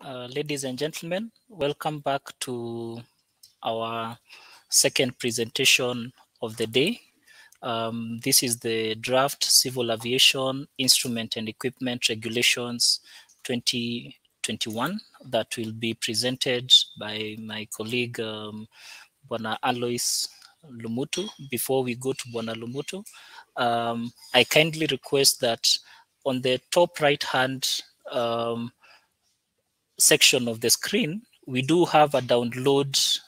Ladies and gentlemen, welcome back to our second presentation of the day. This is the draft Civil Aviation Instrument and Equipment Regulations 2021 that will be presented by my colleague Bwana Alois Lumutu. Before we go to Bwana Lumutu, I kindly request that on the top right hand section of the screen, we do have a download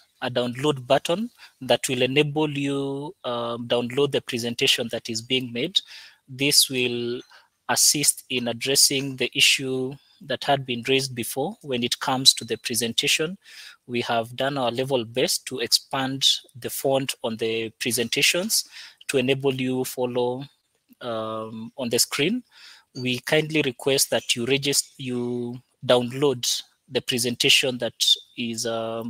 button that will enable you download the presentation that is being made. This will assist in addressing the issue that had been raised before when it comes to the presentation. We have done our level best to expand the font on the presentations to enable you follow on the screen. We kindly request that you download the presentation that is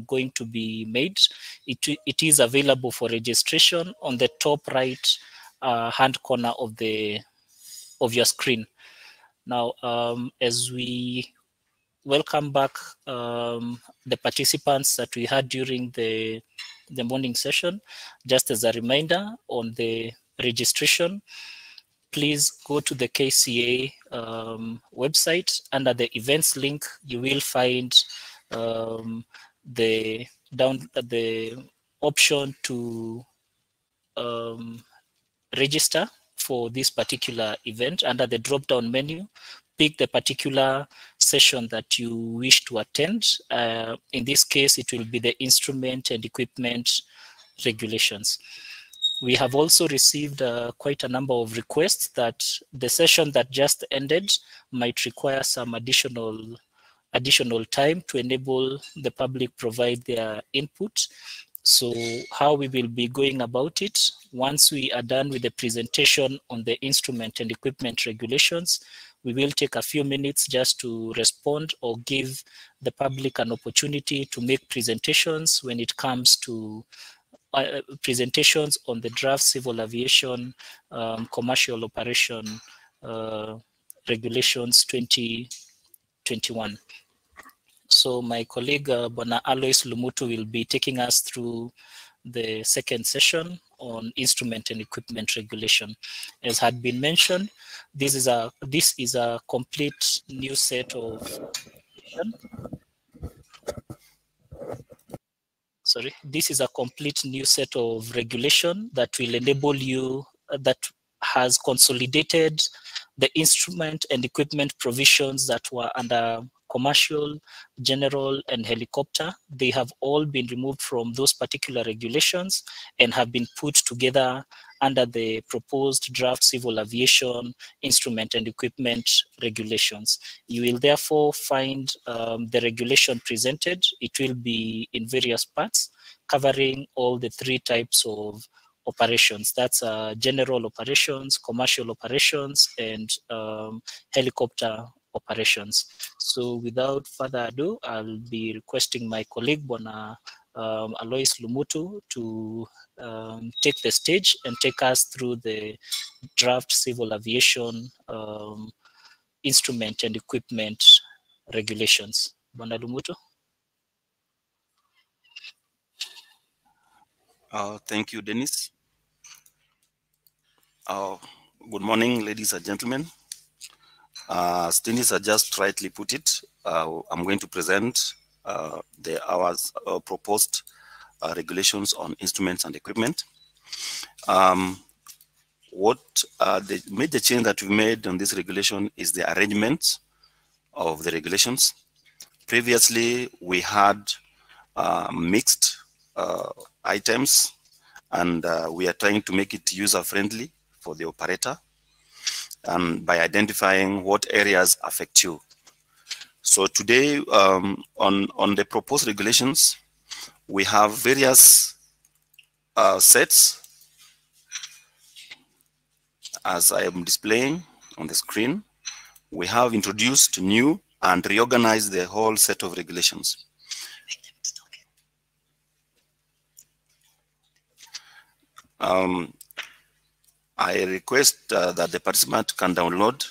going to be made. It is available for registration on the top right hand corner of your screen. Now, as we welcome back the participants that we had during the morning session, just as a reminder on the registration, please go to the KCA website. Under the events link, you will find the option to register for this particular event. Under the drop-down menu, pick the particular session that you wish to attend. In this case, it will be the instrument and equipment regulations. We have also received quite a number of requests that the session that just ended might require some additional time to enable the public provide their input. So how we will be going about it, once we are done with the presentation on the instrument and equipment regulations, we will take a few minutes just to respond or give the public an opportunity to make presentations when it comes to presentations on the draft civil aviation commercial operation regulations 2021. So my colleague Bwana Alois Lumutu will be taking us through the second session on instrument and equipment regulation. As had been mentioned, this is a complete new set of this is a complete new set of regulation that will enable you, that has consolidated the instrument and equipment provisions that were under commercial, general, and helicopter. They have all been removed from those particular regulations and have been put together under the proposed draft civil aviation instrument and equipment regulations. You will therefore find the regulation presented. It will be in various parts, covering all the three types of operations. That's general operations, commercial operations, and helicopter operations. So without further ado, I'll be requesting my colleague, Bwana Alois Lumutu, to take the stage and take us through the draft civil aviation instrument and equipment regulations. Bwana Lumutu. Thank you, Dennis. Good morning, ladies and gentlemen. As Dennis has just rightly put it, I'm going to present our proposed regulations on instruments and equipment. The major change that we made on this regulation is the arrangement of the regulations. Previously, we had mixed items, and we are trying to make it user-friendly for the operator, and by identifying what areas affect you. So today, on the proposed regulations, we have various sets, as I am displaying on the screen. We have introduced new and reorganized the whole set of regulations. I request that the participant can download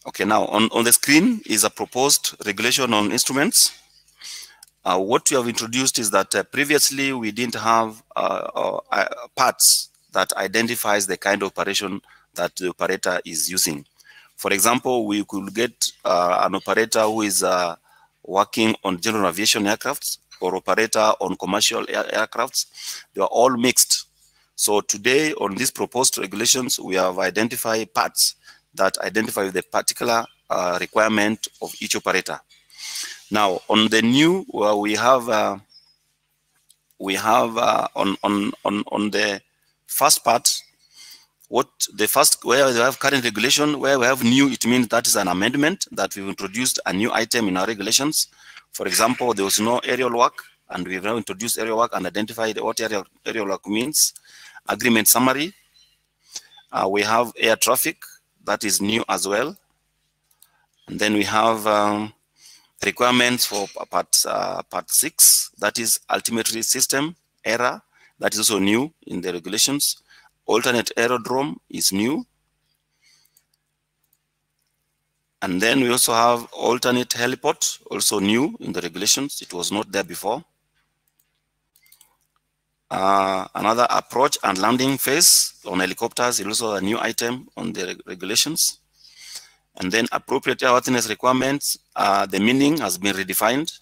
Okay, now on the screen is a proposed regulation on instruments. What we have introduced is that previously we didn't have parts that identifies the kind of operation that the operator is using. For example, we could get an operator who is working on general aviation aircrafts or operator on commercial aircrafts. They are all mixed. So today on these proposed regulations, we have identified parts that identify the particular requirement of each operator. Now, on the new, we have on the first part, what the first where we have current regulation, where we have new, it means that is an amendment that we've introduced a new item in our regulations. For example, there was no aerial work, and we've now introduced aerial work and identified what aerial work means. Agreement summary. We have air traffic, that is new as well. And then we have requirements for part 6, that is altimetry system error, that is also new in the regulations. Alternate aerodrome is new. And then we also have alternate heliport, also new in the regulations. It was not there before. Another approach and landing phase on helicopters is also a new item on the regulations. And then appropriate airworthiness requirements, the meaning has been redefined.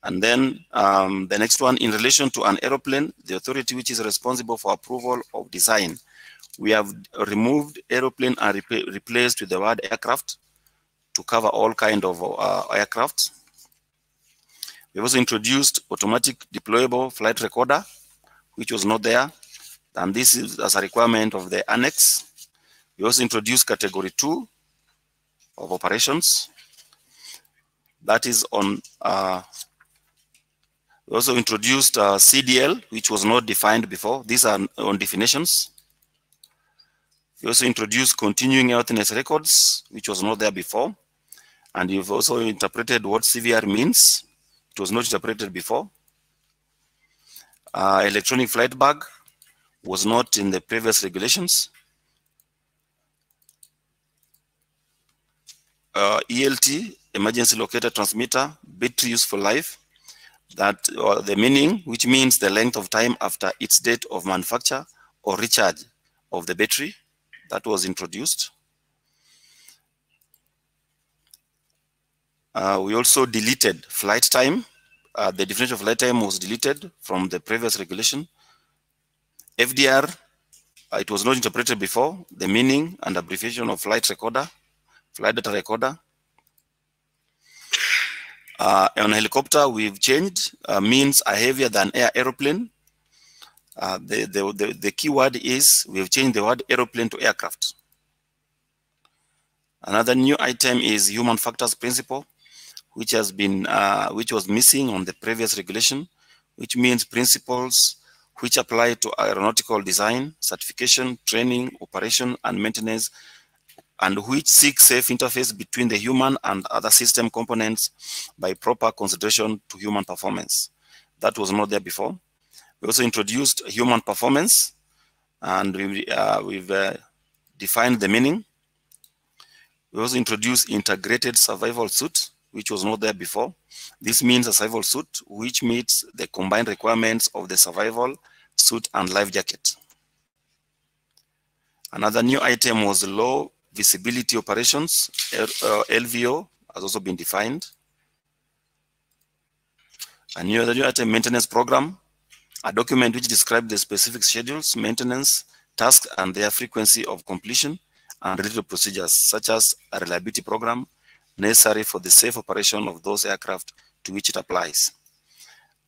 And then the next one, in relation to an aeroplane, the authority which is responsible for approval of design. We have removed aeroplane and replaced with the word aircraft to cover all kind of aircraft. We also introduced automatic deployable flight recorder, which was not there. And this is as a requirement of the annex. We also introduced category 2 of operations. That is on, we also introduced CDL, which was not defined before. These are on definitions. We also introduced continuing airworthiness records, which was not there before. And you've also interpreted what CVR means. It was not interpreted before. Electronic flight bag was not in the previous regulations. ELT, emergency locator transmitter, battery useful life, that the meaning, which means the length of time after its date of manufacture or recharge of the battery, that was introduced. We also deleted flight time. The definition of flight time was deleted from the previous regulation. FDR, it was not interpreted before, the meaning and abbreviation of flight recorder, flight data recorder. On a helicopter, we've changed means are heavier than air aeroplane. The key word is we've changed the word aeroplane to aircraft. Another new item is human factors principle, which has been which was missing on the previous regulation, which means principles which apply to aeronautical design, certification, training, operation, and maintenance, and which seek safe interface between the human and other system components by proper consideration to human performance. That was not there before. We also introduced human performance, and we've defined the meaning. We also introduced integrated survival suit, which was not there before. This means a survival suit which meets the combined requirements of the survival suit and life jacket. Another new item was low visibility operations. LVO has also been defined. A new item, maintenance program, a document which describes the specific schedules, maintenance, tasks, and their frequency of completion, and related procedures, such as a reliability program necessary for the safe operation of those aircraft to which it applies.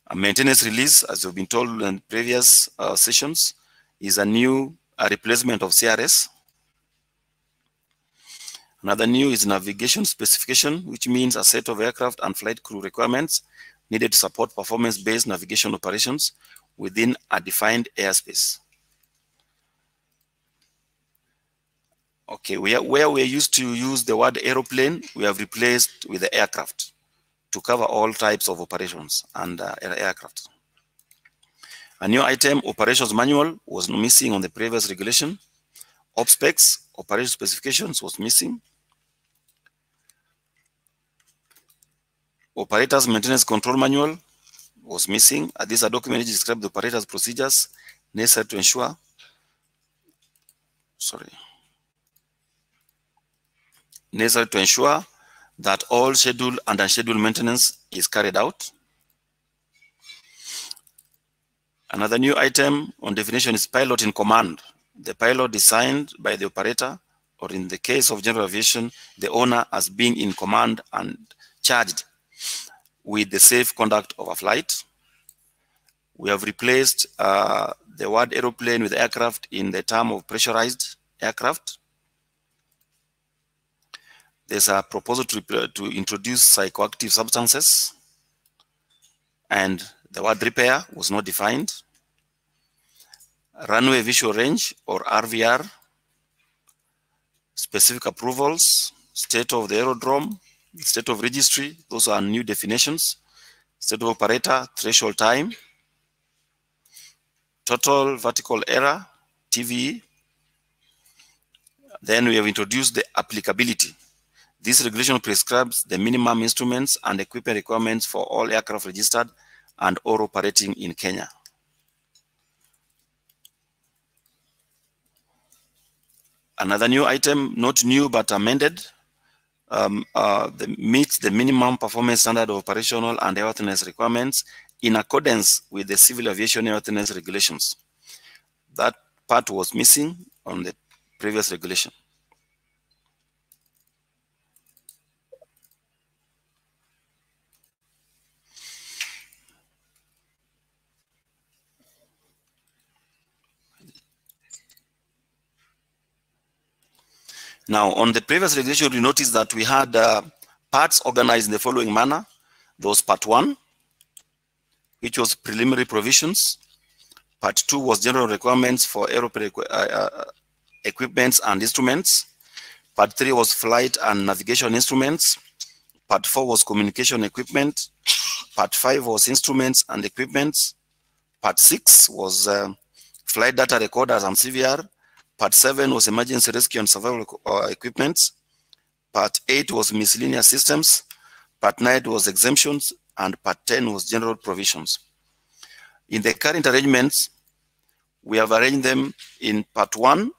A maintenance release, as we've been told in previous sessions, is a new replacement of CRS. Another new is navigation specification, which means a set of aircraft and flight crew requirements needed to support performance-based navigation operations within a defined airspace. Okay, where we're used to use the word aeroplane, we have replaced with the aircraft to cover all types of operations and aircraft. A new item, operations manual, was missing on the previous regulation. OpSpecs, operation specifications, was missing. Operator's maintenance control manual was missing. This is a document which describes the operator's procedures necessary to ensure, that all scheduled and unscheduled maintenance is carried out. Another new item on definition is pilot in command. The pilot designed by the operator, or in the case of general aviation, the owner, as being in command and charged with the safe conduct of a flight. We have replaced the word aeroplane with aircraft in the term of pressurized aircraft. There's a proposal to introduce psychoactive substances, and the word repair was not defined. Runway visual range, or RVR, specific approvals, state of the aerodrome, state of registry, those are new definitions. State of operator, threshold time, total vertical error, TVE. Then we have introduced the applicability. This regulation prescribes the minimum instruments and equipment requirements for all aircraft registered and or operating in Kenya. Another new item, not new but amended, meets the minimum performance standard of operational and airworthiness requirements in accordance with the civil aviation airworthiness regulations. That part was missing on the previous regulation. Now, on the previous regulation, you notice that we had parts organized in the following manner. There was part 1, which was preliminary provisions. Part 2 was general requirements for aeroplane equipments and instruments. Part 3 was flight and navigation instruments. Part 4 was communication equipment. Part 5 was instruments and equipments. Part 6 was flight data recorders and CVR. Part 7 was emergency rescue and survival equipment. Part 8 was miscellaneous systems. Part 9 was exemptions, and Part 10 was general provisions. In the current arrangements, we have arranged them in Part 1,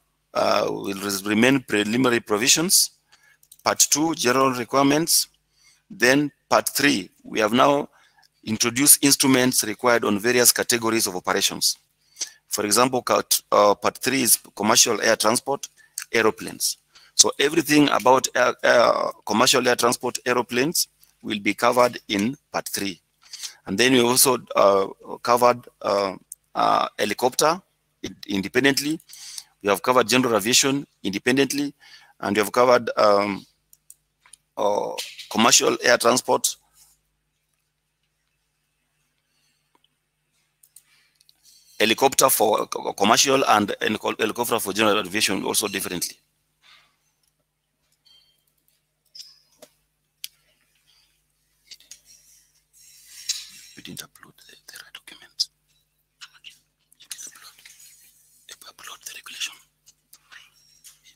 will remain preliminary provisions. Part 2, general requirements. Then Part 3, we have now introduced instruments required on various categories of operations. For example, part 3 is commercial air transport, aeroplanes. So everything about commercial air transport aeroplanes will be covered in part 3. And then we also covered helicopter independently. We have covered general aviation independently. And we have covered commercial air transport, helicopter for commercial, and helicopter for general aviation also differently. We didn't upload the right document. You didn't upload the regulation.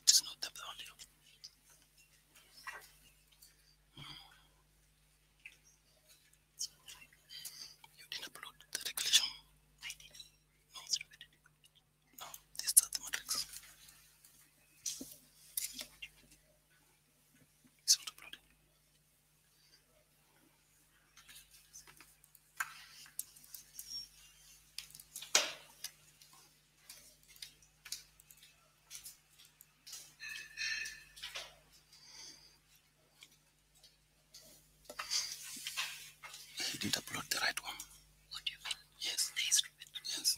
It is not the only. You didn't upload the regulation. I did. No, this is the matrix. It's not uploaded. He didn't upload the right one. What do you mean? Yes. Yes.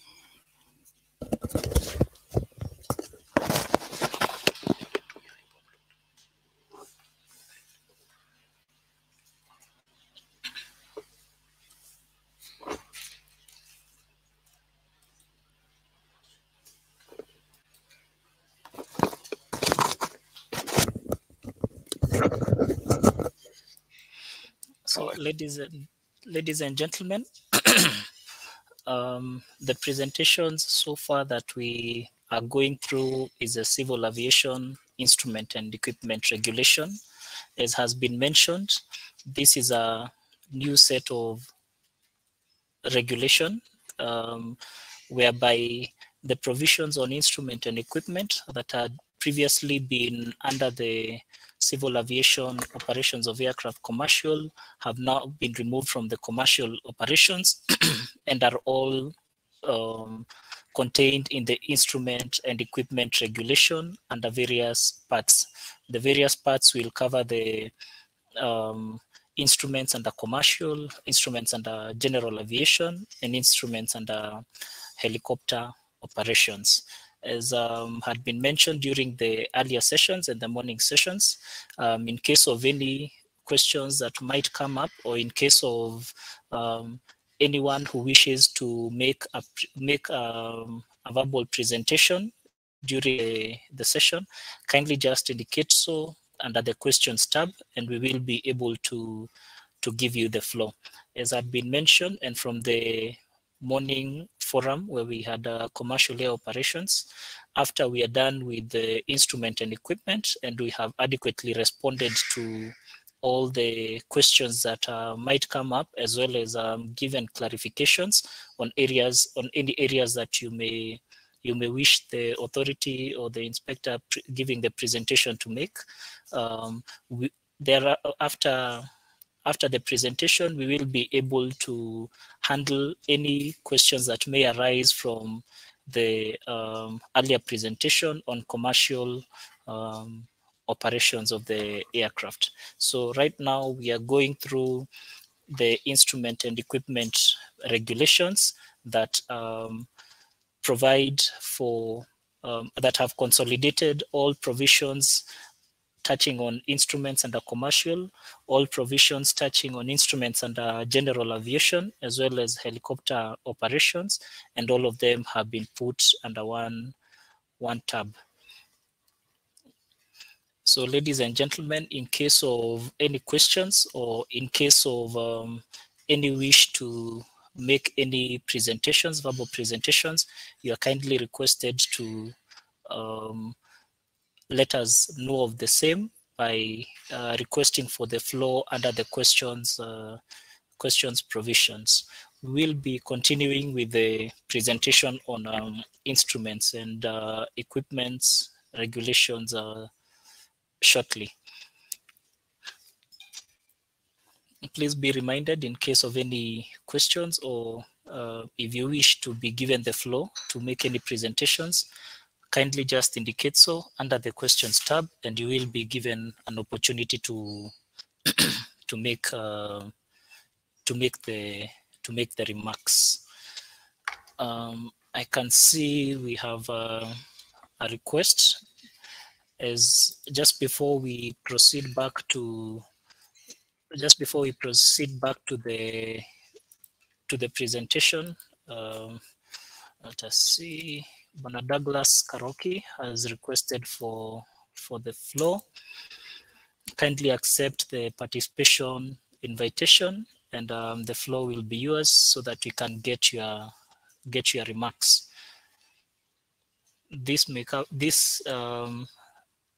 So, ladies and gentlemen, the presentations so far that we are going through is a civil aviation instrument and equipment regulation. As has been mentioned, this is a new set of regulation whereby the provisions on instrument and equipment that had previously been under the Civil Aviation Operations of Aircraft Commercial have now been removed from the commercial operations and are all contained in the instrument and equipment regulation under various parts. The various parts will cover the instruments under commercial, instruments under general aviation, and instruments under helicopter operations. As had been mentioned during the earlier sessions and the morning sessions, in case of any questions that might come up, or in case of anyone who wishes to make a verbal presentation during the session, kindly just indicate so under the questions tab, and we will be able to give you the floor. As had been mentioned, and from the morning forum where we had commercial air operations, after we are done with the instrument and equipment and we have adequately responded to all the questions that might come up, as well as given clarifications on any areas that you may wish the authority or the inspector giving the presentation to make. After the presentation, we will be able to handle any questions that may arise from the earlier presentation on commercial operations of the aircraft. So right now we are going through the instrument and equipment regulations that provide for, that have consolidated all provisions touching on instruments under commercial, all provisions touching on instruments under general aviation, as well as helicopter operations, and all of them have been put under one tab. So ladies and gentlemen, in case of any questions or in case of any wish to make any presentations, verbal presentations, you are kindly requested to let us know of the same by requesting for the floor under the questions provisions. We will be continuing with the presentation on instruments and equipments regulations shortly. Please be reminded, in case of any questions or if you wish to be given the floor to make any presentations, kindly just indicate so under the questions tab, and you will be given an opportunity to make the remarks. I can see we have a request. As just before we proceed back to the presentation, let us see. Bwana Douglas Karoki has requested for the floor. Kindly accept the participation invitation, and the floor will be yours so that we can get your remarks.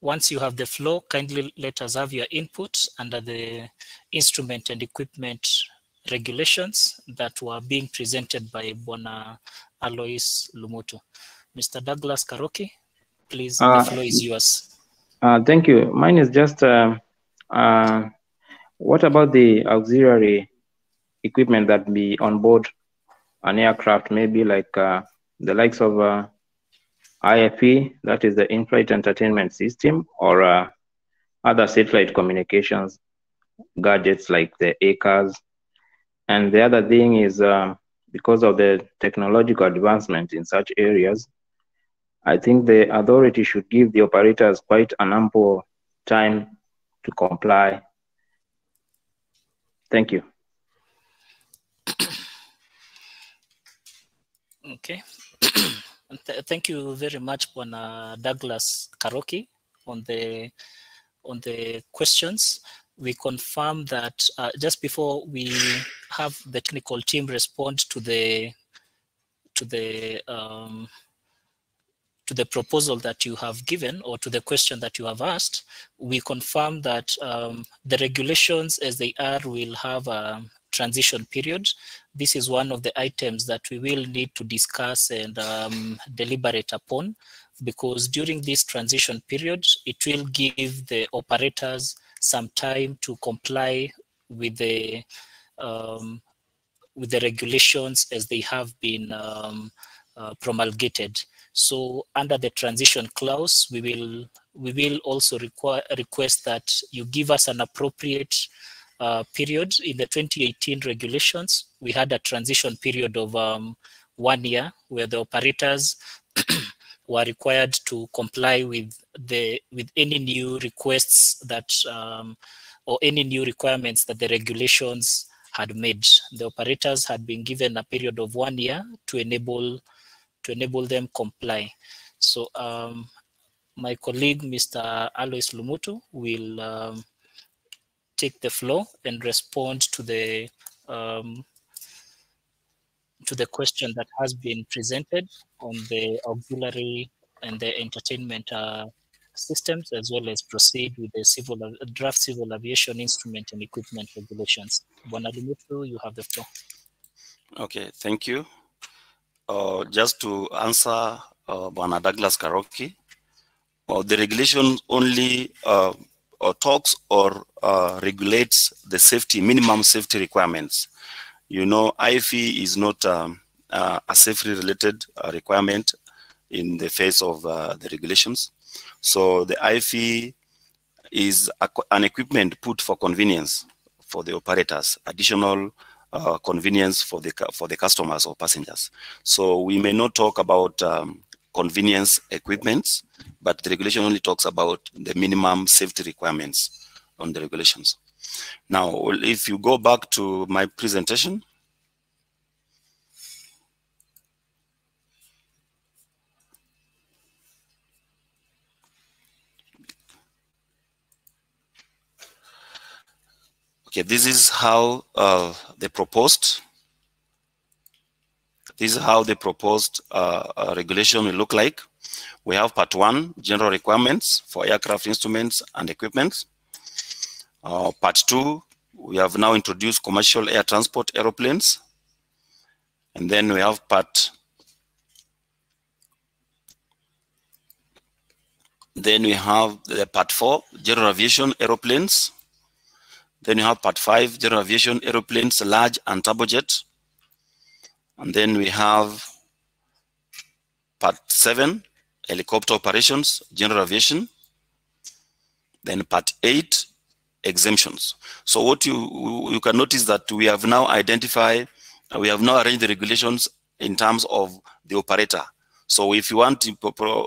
Once you have the floor, kindly let us have your input under the instrument and equipment regulations that were being presented by Bwana Alois Lumutu. Mr. Douglas Karoki, please, the floor is yours. Thank you. Mine is just, what about the auxiliary equipment that be on board an aircraft, maybe like the likes of IFE, that is the in-flight entertainment system, or other satellite communications gadgets like the ACARS. And the other thing is, because of the technological advancement in such areas, I think the authority should give the operators quite an ample time to comply. Thank you. Okay. Thank you very much, Bwana Douglas Karoki, on the questions. We confirm that just before we have the technical team respond to the proposal that you have given, or to the question that you have asked, we confirm that the regulations as they are will have transition period. This is one of the items that we will need to discuss and deliberate upon, because during this transition period, it will give the operators some time to comply with the regulations as they have been promulgated. So under the transition clause, we will also request that you give us an appropriate period. In the 2018 regulations, we had a transition period of 1 year where the operators were required to comply with any new requests that or any new requirements that the regulations had made. The operators had been given a period of 1 year to enable them comply. So my colleague, Mr. Alois Lumutu, will take the floor and respond to the question that has been presented on the auxiliary and the entertainment systems, as well as proceed with the draft civil aviation instrument and equipment regulations. Bwana Lumutu, you have the floor. Okay, thank you. Just to answer Bwana Douglas Karoki, the regulation only talks or regulates the minimum safety requirements. You know, IFE is not a safety related requirement in the face of the regulations. So the IFE is an equipment put for convenience for the operators, additional convenience for the customers or passengers. So we may not talk about convenience equipments, but the regulation only talks about the minimum safety requirements on the regulations. Now, if you go back to my presentation, okay, this is how the proposed regulation will look like. We have part 1, general requirements for aircraft instruments and equipment. Part 2, we have now introduced commercial air transport aeroplanes. And then we have part 4, general aviation aeroplanes. Then you have part 5, general aviation aeroplanes, large and turbojet. And then we have part 7, helicopter operations, general aviation. Then part 8, exemptions. So what you can notice that we have now identified, we have now arranged the regulations in terms of the operator. So if you want to,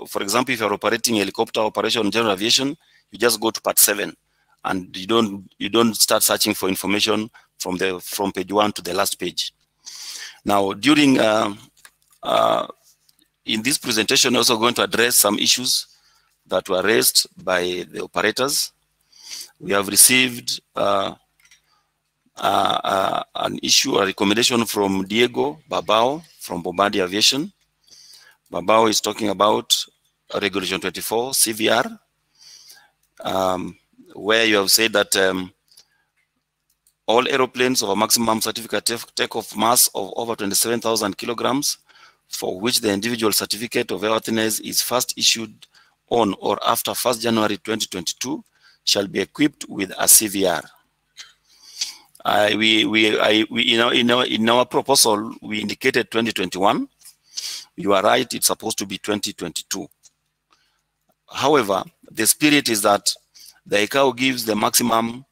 for example, if you're operating helicopter operation, general aviation, you just go to part 7, and you don't start searching for information from page 1 to the last page. Now, during in this presentation, we're also going to address some issues that were raised by the operators. We have received an issue, a recommendation from Diego Babao from Bombardier Aviation. Babao is talking about Regulation 24, CVR, where you have said that all aeroplanes of a maximum certificate takeoff mass of over 27,000 kilograms, for which the individual certificate of airworthiness is first issued on or after 1st January 2022, shall be equipped with a CVR. In our proposal, we indicated 2021. You are right, it's supposed to be 2022. However, the spirit is that the ICAO gives the maximum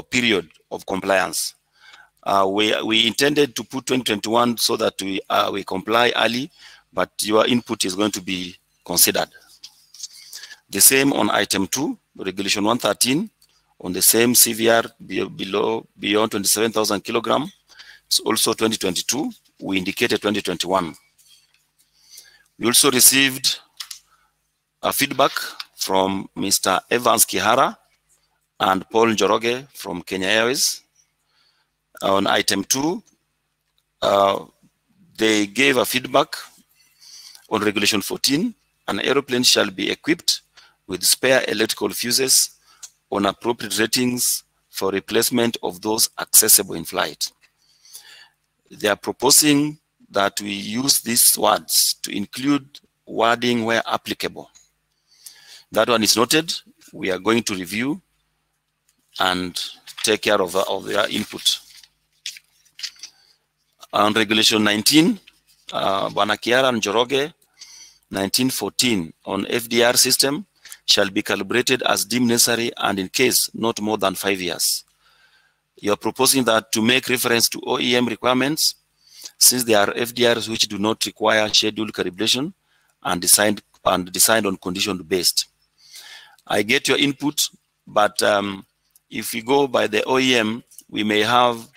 period of compliance. We intended to put 2021 so that we comply early, but your input is going to be considered. The same on item 2, regulation 113, on the same CVR beyond 27,000 kilograms. It's also 2022. We indicated 2021. We also received a feedback from Mr. Evans Kihara and Paul Njoroge from Kenya Airways. On item 2, they gave a feedback on regulation 14. An aeroplane shall be equipped with spare electrical fuses on appropriate ratings for replacement of those accessible in flight. they are proposing that we use these words to include wording where applicable. That one is noted. We are going to review and take care of their input. On Regulation 19, Bwana Kiara and Njoroge, 1914 on FDR system shall be calibrated as deemed necessary and in case not more than 5 years. You are proposing that to make reference to OEM requirements, since there are FDRs which do not require scheduled calibration and designed on condition based. I get your input, but if we go by the OEM, we may have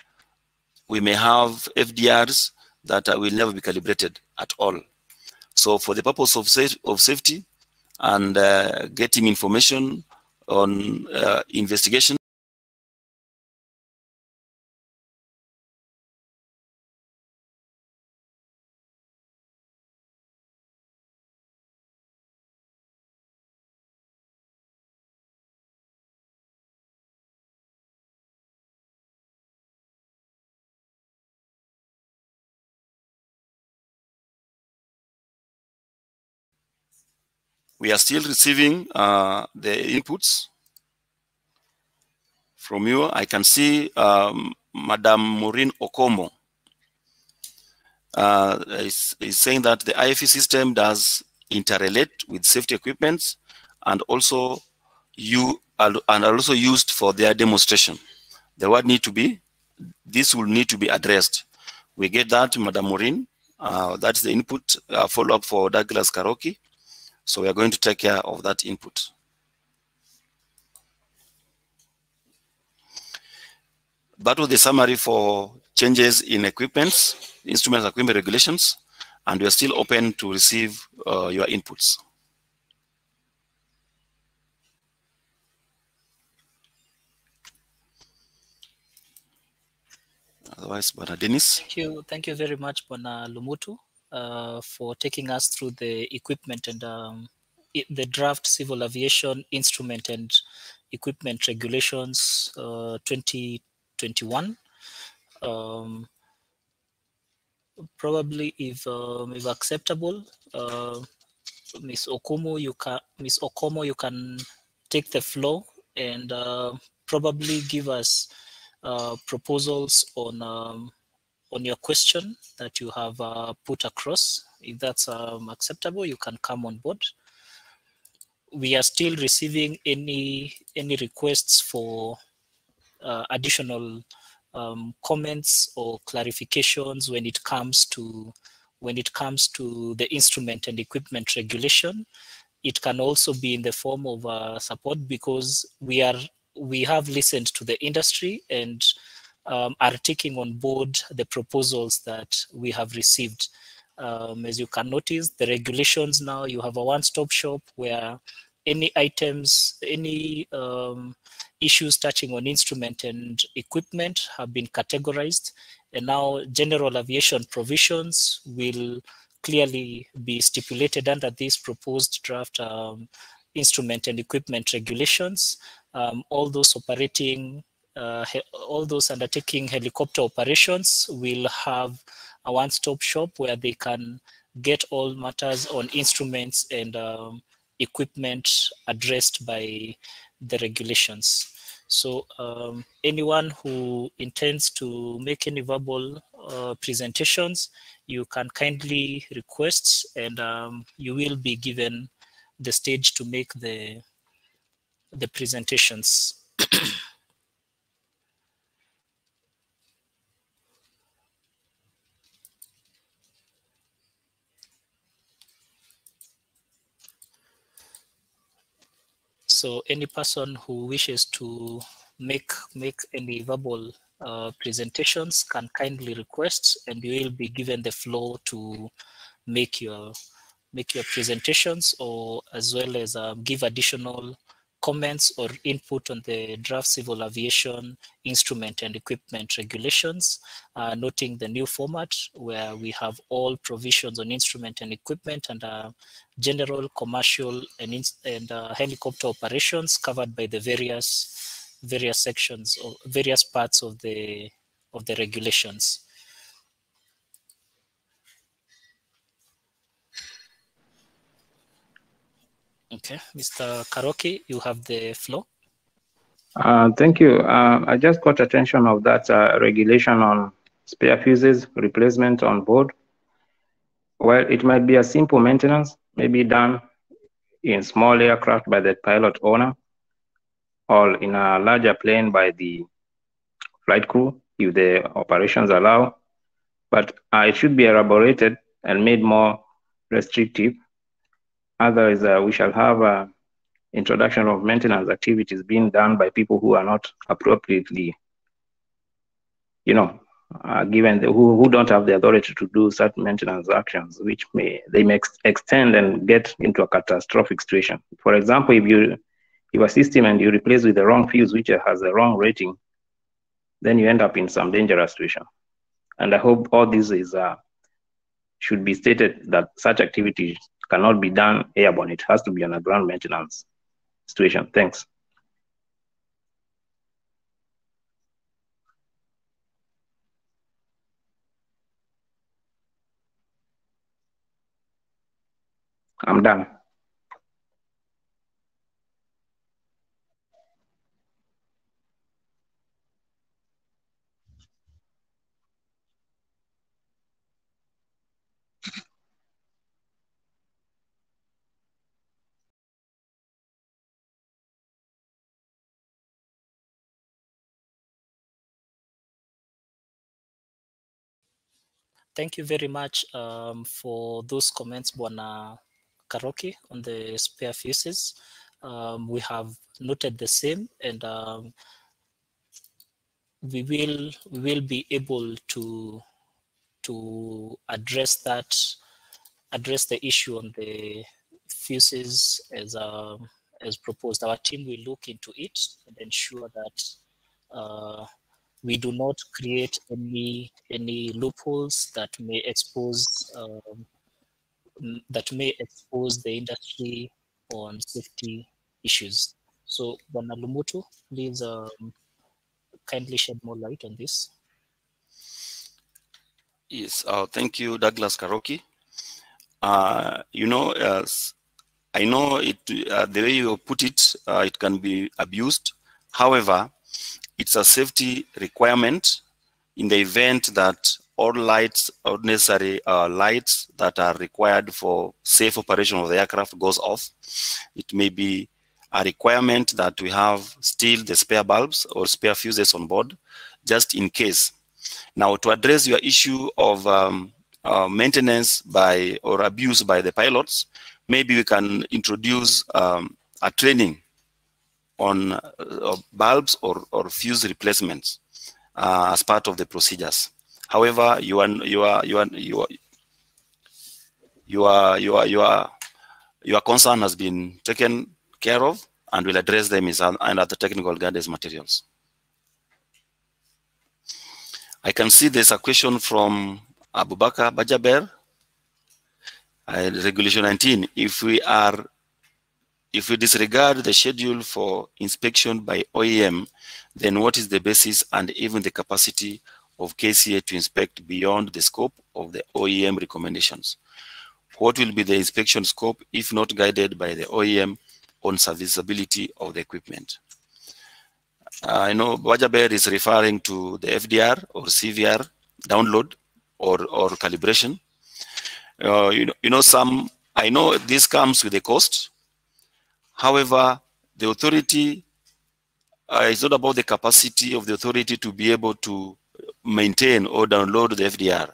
FDRs that will never be calibrated at all. So for the purpose of safety and getting information on investigation, we are still receiving the inputs from you. I can see Madam Maureen Okomo is saying that the IFE system does interrelate with safety equipments and also also used for their demonstration. The word this will need to be addressed. We get that, Madam Maureen. That's the input follow-up for Douglas Karoki. So we are going to take care of that input. That was the summary for changes in equipments, instruments, equipment regulations, and we are still open to receive your inputs. Otherwise, Bwana Dennis. Thank you very much, Bwana Lumutu, for taking us through the equipment and the draft civil aviation instrument and equipment regulations 2021. Probably, if acceptable, Ms. Okomo, you can take the floor and probably give us proposals on your question that you have put across. If that's acceptable, you can come on board. We are still receiving any requests for additional comments or clarifications when it comes to the instrument and equipment regulation. It can also be in the form of support, because we have listened to the industry and are taking on board the proposals that we have received. As you can notice, the regulations now, you have a one-stop shop where any items, any issues touching on instrument and equipment have been categorized, and now general aviation provisions will clearly be stipulated under this proposed draft instrument and equipment regulations. All those undertaking helicopter operations will have a one-stop shop where they can get all matters on instruments and equipment addressed by the regulations. So anyone who intends to make any verbal presentations, you can kindly request, and you will be given the stage to make the presentations. So any person who wishes to make any verbal presentations can kindly request, and you will be given the floor to make your presentations, or as well as give additional comments or input on the draft civil aviation instrument and equipment regulations, noting the new format where we have all provisions on instrument and equipment and general, commercial, and helicopter operations covered by the various sections or various parts of the regulations. Okay, Mr. Karoki, you have the floor. Thank you. I just got attention of that regulation on spare fuses replacement on board. Well, it might be a simple maintenance, maybe done in small aircraft by the pilot owner, or in a larger plane by the flight crew, if the operations allow. But it should be elaborated and made more restrictive. Otherwise, we shall have introduction of maintenance activities being done by people who are not appropriately, given who don't have the authority to do certain maintenance actions, which may extend and get into a catastrophic situation. For example, if you have a system and you replace with the wrong fuse, which has the wrong rating, then you end up in some dangerous situation. And I hope all this should be stated that such activities cannot be done airborne. It has to be on a ground maintenance situation. Thanks. I'm done. Thank you very much for those comments, Bwana Karoki, on the spare fuses. We have noted the same, and we will be able to address the issue on the fuses as proposed. Our team will look into it and ensure that we do not create any loopholes that may expose the industry on safety issues. So, Bwana Lumutu, please kindly shed more light on this. Yes, thank you, Douglas Karoki. I know it. The way you put it, it can be abused. However, it's a safety requirement in the event that all lights or necessary lights that are required for safe operation of the aircraft goes off. It may be a requirement that we have still the spare bulbs or spare fuses on board, just in case. Now, to address your issue of maintenance by or abuse by the pilots, maybe we can introduce a training on bulbs or fuse replacements as part of the procedures. However, your concern has been taken care of, and we'll address them under the technical guidance materials. I can see there's a question from Abubakar Bajaber. Regulation 19. If we disregard the schedule for inspection by OEM, then what is the basis and even the capacity of KCA to inspect beyond the scope of the OEM recommendations? What will be the inspection scope if not guided by the OEM on serviceability of the equipment? I know Bajaber is referring to the FDR or CVR download or calibration. I know this comes with a cost. However, the authority, it's not about the capacity of the authority to be able to maintain or download the FDR,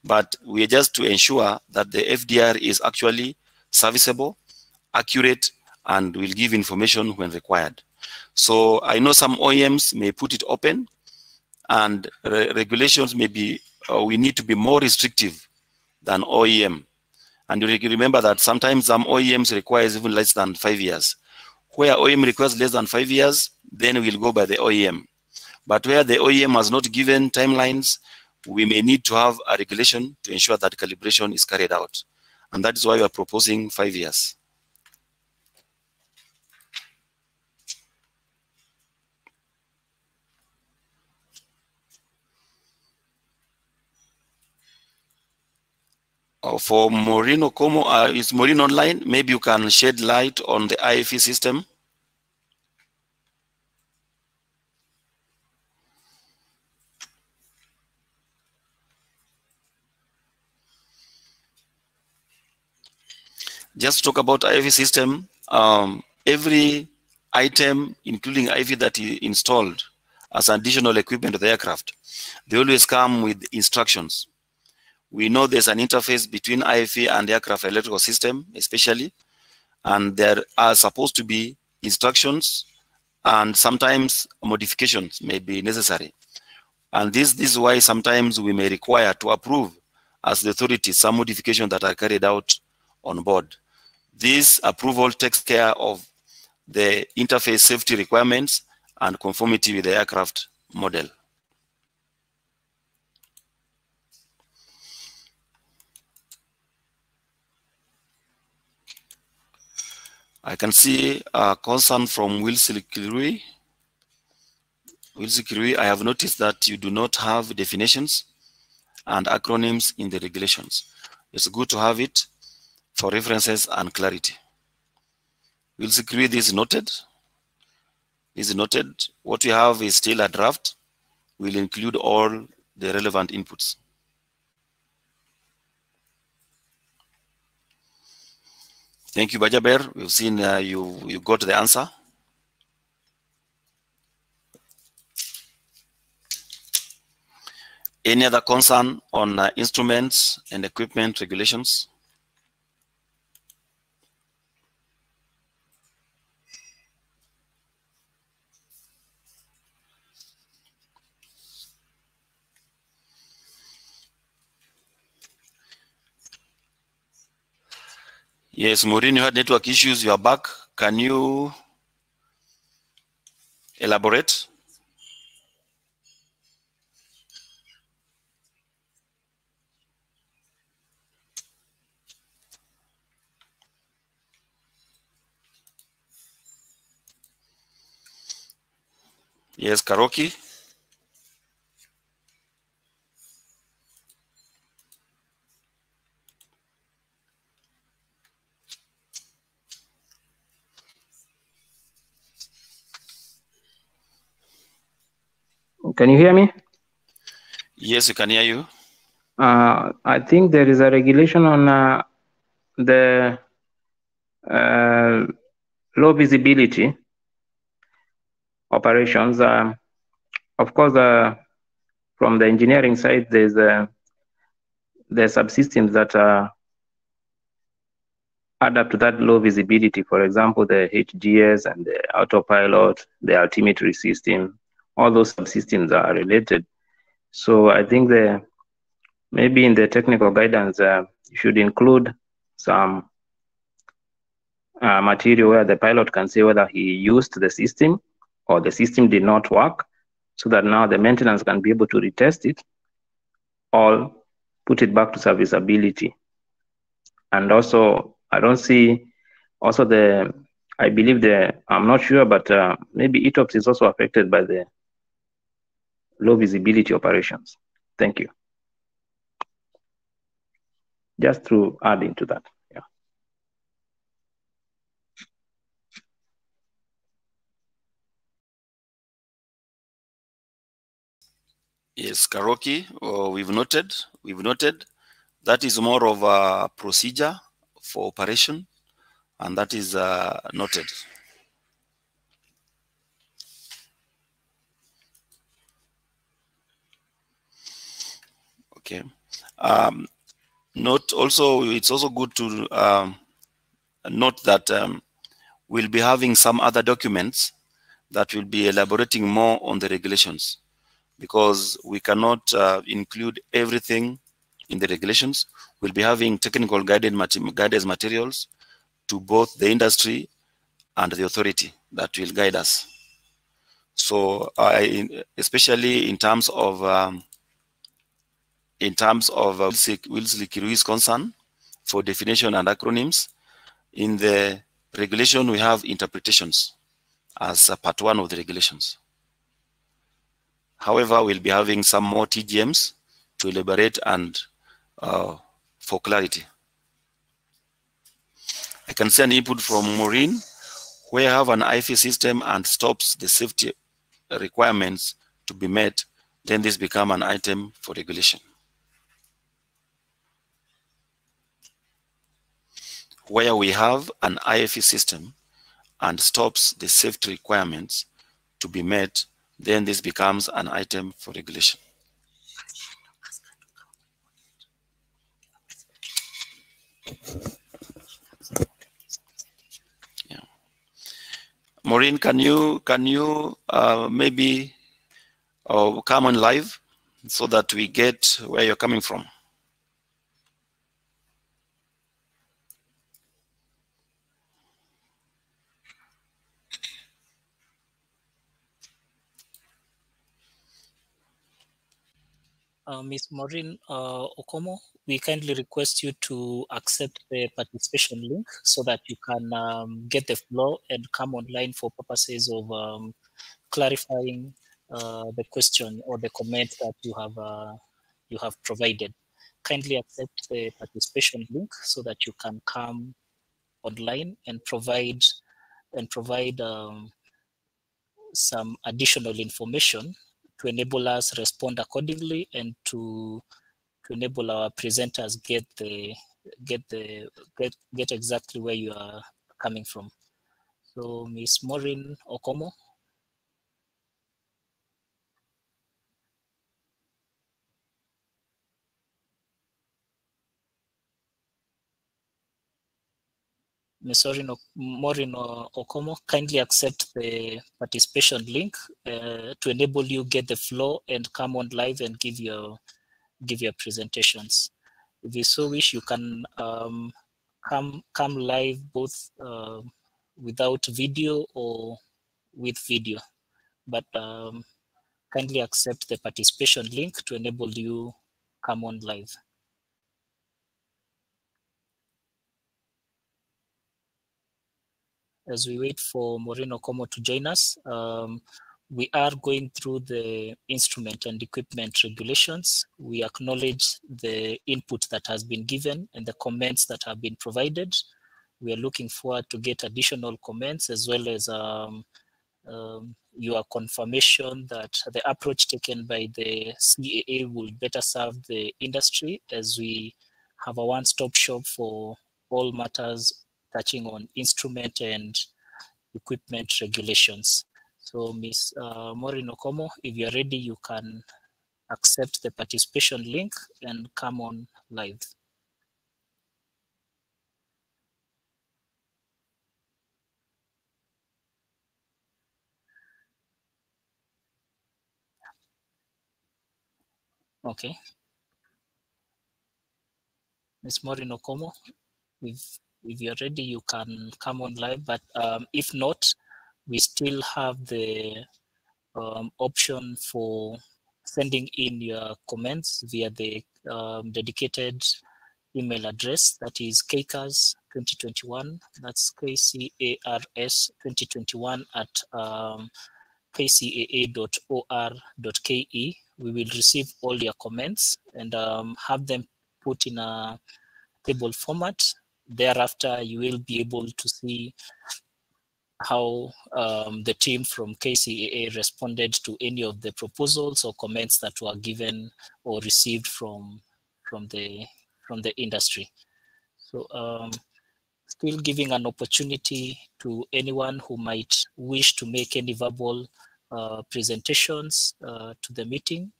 but we are just to ensure that the FDR is actually serviceable, accurate, and will give information when required. So I know some OEMs may put it open, and regulations may be, we need to be more restrictive than OEM. And you remember that sometimes some OEMs requires even less than 5 years. Where OEM requires less than 5 years, then we'll go by the OEM. But where the OEM has not given timelines, we may need to have a regulation to ensure that calibration is carried out. And that is why we are proposing 5 years. For Maureen Okomo, is Maureen online? Maybe you can shed light on the IFE system. Just talk about IFE system. Every item, including IFE that is installed as additional equipment of the aircraft, they always come with instructions. We know there's an interface between IFE and the aircraft electrical system, especially, and there are supposed to be instructions and sometimes modifications may be necessary. And this is why sometimes we may require to approve as the authority some modifications that are carried out on board. This approval takes care of the interface safety requirements and conformity with the aircraft model. I can see a concern from Wilson Kirui. Wilson Kirui, I have noticed that you do not have definitions and acronyms in the regulations. It's good to have it for references and clarity. Wilson Kirui, this is noted. This is noted. What we have is still a draft. We'll include all the relevant inputs. Thank you, Bajaber. We've seen you got the answer. Any other concern on instruments and equipment regulations? Yes, Maureen, you had network issues. You are back. Can you elaborate? Yes, Karoki. Can you hear me? Yes, we can hear you. I think there is a regulation on the low visibility operations. Of course, from the engineering side, there's the subsystems that add up to that low visibility. For example, the HGS and the autopilot, the altimetry system, all those subsystems are related. So I think maybe in the technical guidance, you should include some material where the pilot can say whether he used the system or the system did not work, so that now the maintenance can be able to retest it or put it back to serviceability. And also, I don't see also I believe I'm not sure, but maybe ETOPS is also affected by the low visibility operations. Thank you. Just to add into that. Yeah. Yes, Karoki, we've noted. That is more of a procedure for operation, and that is noted. Okay. It's also good to note that we'll be having some other documents that will be elaborating more on the regulations, because we cannot include everything in the regulations. We'll be having technical guidance materials to both the industry and the authority that will guide us. So especially in terms of Wilson Kirui's concern for definition and acronyms, in the regulation we have interpretations as a part 1 of the regulations. However, we'll be having some more TGMs to elaborate and for clarity. I can see an input from Maureen, where I have an IFE system and stops the safety requirements to be met, then this becomes an item for regulation. Where we have an IFE system and stops the safety requirements to be met, then this becomes an item for regulation. Yeah. Maureen, can you maybe come on live so that we get where you're coming from? Ms. Maureen Okomo, we kindly request you to accept the participation link so that you can get the floor and come online for purposes of clarifying the question or the comment that you have provided. Kindly accept the participation link so that you can come online and provide some additional information to enable us respond accordingly and to enable our presenters get exactly where you are coming from. So, Ms. Maureen Okomo. Ms. Maureen Okomo, kindly accept the participation link to enable you get the floor and come on live and give your presentations. If you so wish, you can come live both without video or with video, but kindly accept the participation link to enable you come on live. As we wait for Maureen Okomo to join us, we are going through the instrument and equipment regulations. We acknowledge the input that has been given and the comments that have been provided. We are looking forward to get additional comments as well as your confirmation that the approach taken by the CAA will better serve the industry, as we have a one-stop shop for all matters touching on instrument and equipment regulations. So Ms. Maureen Okomo, if you're ready, you can accept the participation link and come on live. Okay. Ms. Maureen Okomo, if you're ready, you can come on live, but if not, we still have the option for sending in your comments via the dedicated email address, that is KCARS2021, that's KCARS2021 at kcaa.or.ke. We will receive all your comments and have them put in a table format. Thereafter, you will be able to see how the team from KCAA responded to any of the proposals or comments that were given or received from the industry. So still giving an opportunity to anyone who might wish to make any verbal presentations to the meeting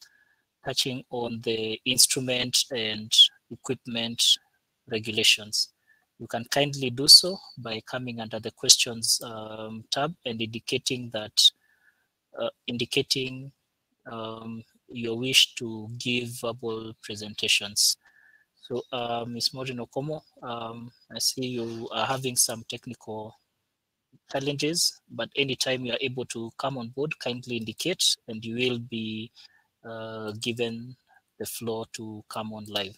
touching on the instrument and equipment regulations. You can kindly do so by coming under the questions tab and indicating your wish to give verbal presentations. So Ms. Maureen Okomo, I see you are having some technical challenges, but anytime you are able to come on board, kindly indicate and you will be given the floor to come on live.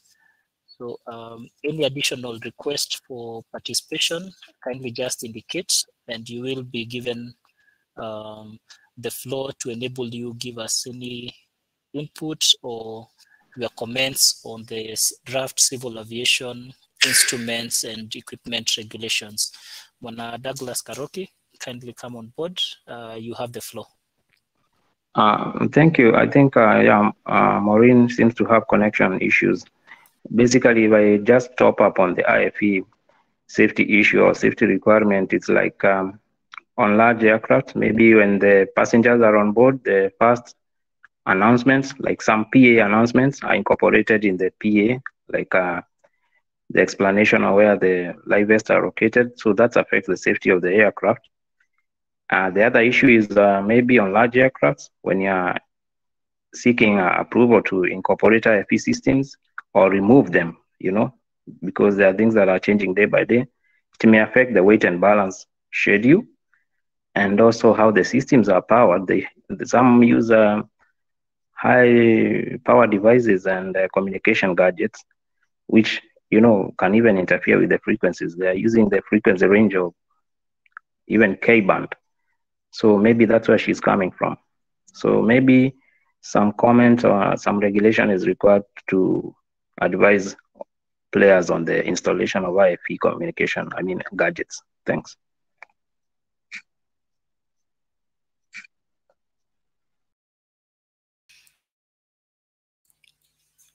So any additional request for participation, kindly just indicate and you will be given the floor to enable you give us any input or your comments on the draft civil aviation instruments and equipment regulations. Bwana Douglas Karoki, kindly come on board. You have the floor. Thank you. I think Maureen seems to have connection issues. Basically, if I just top up on the IFE safety issue or safety requirement, it's like on large aircraft, maybe when the passengers are on board, the first announcements, like some PA announcements, are incorporated in the PA, like the explanation of where the live vests are located. So that affects the safety of the aircraft. The other issue is maybe on large aircrafts, when you're seeking approval to incorporate IFE systems or remove them, because there are things that are changing day by day. It may affect the weight and balance schedule and also how the systems are powered. Some use high power devices and communication gadgets, which can even interfere with the frequencies. They are using the frequency range of even K-band. So maybe that's where she's coming from. So maybe some comment or some regulation is required to advise players on the installation of IFE communication, gadgets. Thanks.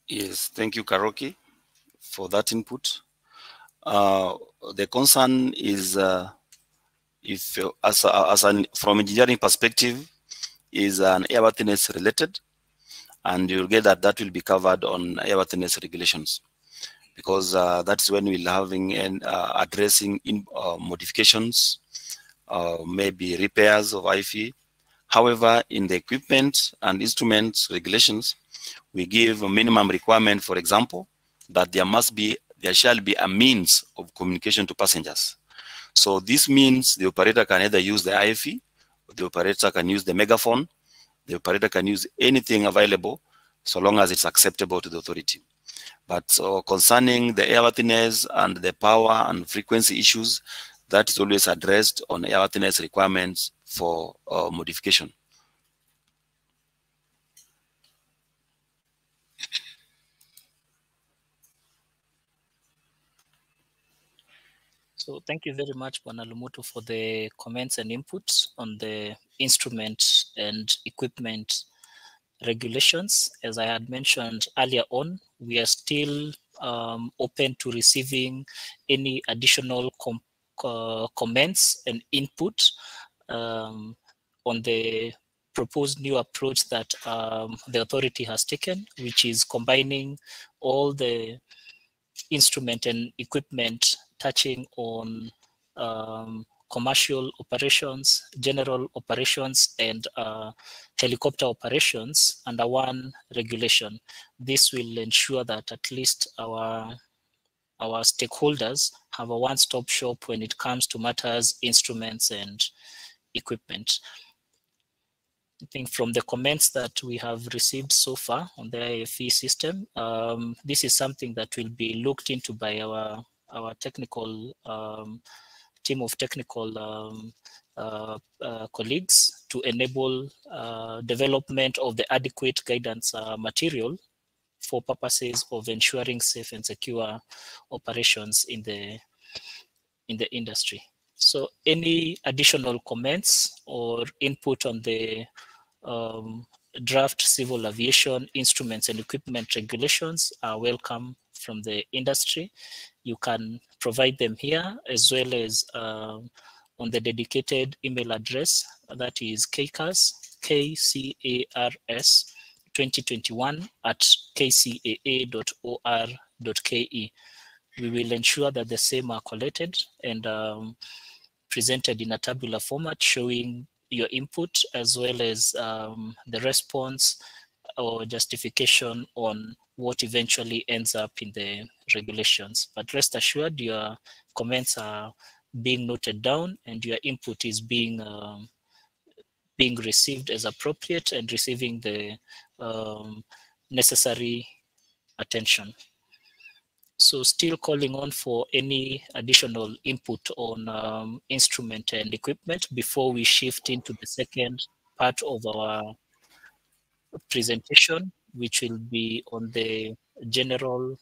Yes, thank you, Karoki, for that input. The concern is, from engineering perspective, is an airworthiness related, and you'll get that will be covered on airworthiness regulations, because that's when we'll having and addressing modifications, maybe repairs of IFE. However, in the equipment and instruments regulations, we give a minimum requirement, for example, that there shall be a means of communication to passengers. So this means the operator can either use the IFE, the operator can use the megaphone, the operator can use anything available, so long as it's acceptable to the authority. But concerning the airworthiness and the power and frequency issues, that is always addressed on airworthiness requirements for modification. So thank you very much, Bwana Lumutu, for the comments and inputs on the instrument and equipment regulations. As I had mentioned earlier on, we are still open to receiving any additional comments and input on the proposed new approach that the authority has taken, which is combining all the instrument and equipment touching on commercial operations, general operations, and helicopter operations under one regulation. This will ensure that at least our stakeholders have a one-stop shop when it comes to matters, instruments, and equipment. I think from the comments that we have received so far on the IFE system, this is something that will be looked into by our technical team of technical colleagues to enable development of the adequate guidance material for purposes of ensuring safe and secure operations in the industry. So any additional comments or input on the draft civil aviation instruments and equipment regulations are welcome from the industry. You can provide them here as well as on the dedicated email address that is KCARS, KCARS 2021 at kcaa.or.ke. We will ensure that the same are collated and presented in a tabular format showing your input as well as the response or justification on what eventually ends up in the regulations. But rest assured, your comments are being noted down and your input is being received as appropriate and receiving the necessary attention. So still calling on for any additional input on instrument and equipment before we shift into the second part of our presentation which will be on the general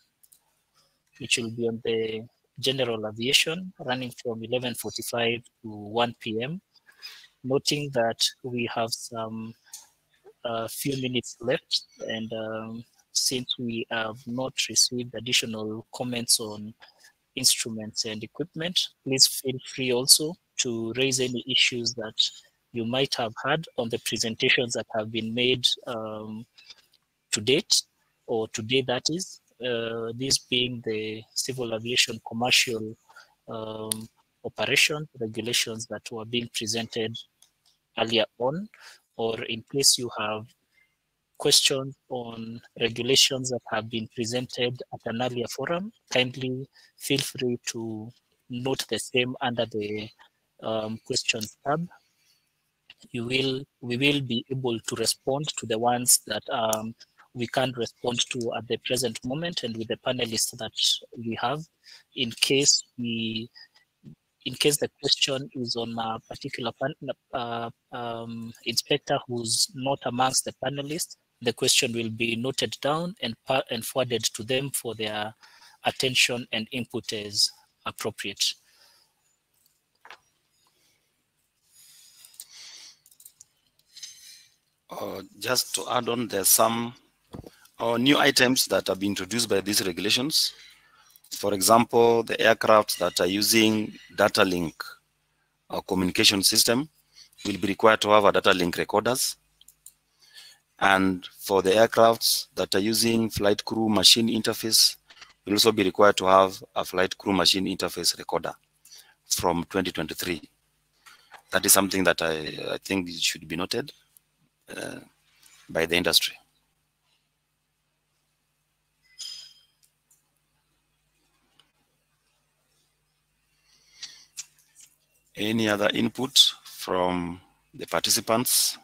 aviation, running from 11:45 to 1 p.m. Noting that we have some few minutes left, and since we have not received additional comments on instruments and equipment, please feel free also to raise any issues that you might have had on the presentations that have been made to date, or today that is, this being the civil aviation commercial operation regulations that were being presented earlier on, or in case you have questions on regulations that have been presented at an earlier forum, kindly feel free to note the same under the questions tab. We will be able to respond to the ones that we can't respond to at the present moment, and with the panelists that we have, in case the question is on a particular inspector who's not amongst the panelists, the question will be noted down and forwarded to them for their attention and input as appropriate. Just to add on, there's some new items that have been introduced by these regulations. For example, the aircraft that are using data link or communication system will be required to have a data link recorders. And for the aircrafts that are using flight crew machine interface, will also be required to have a flight crew machine interface recorder from 2023. That is something that I think should be noted by the industry. Any other input from the participants?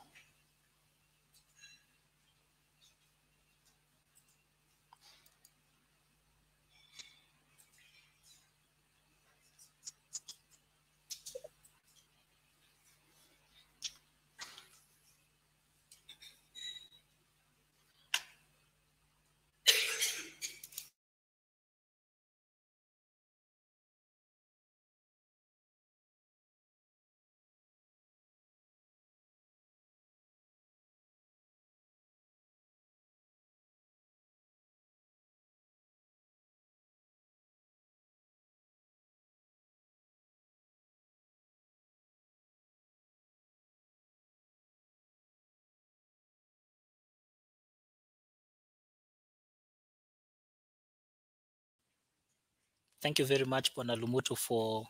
Thank you very much, Bwana Lumutu, for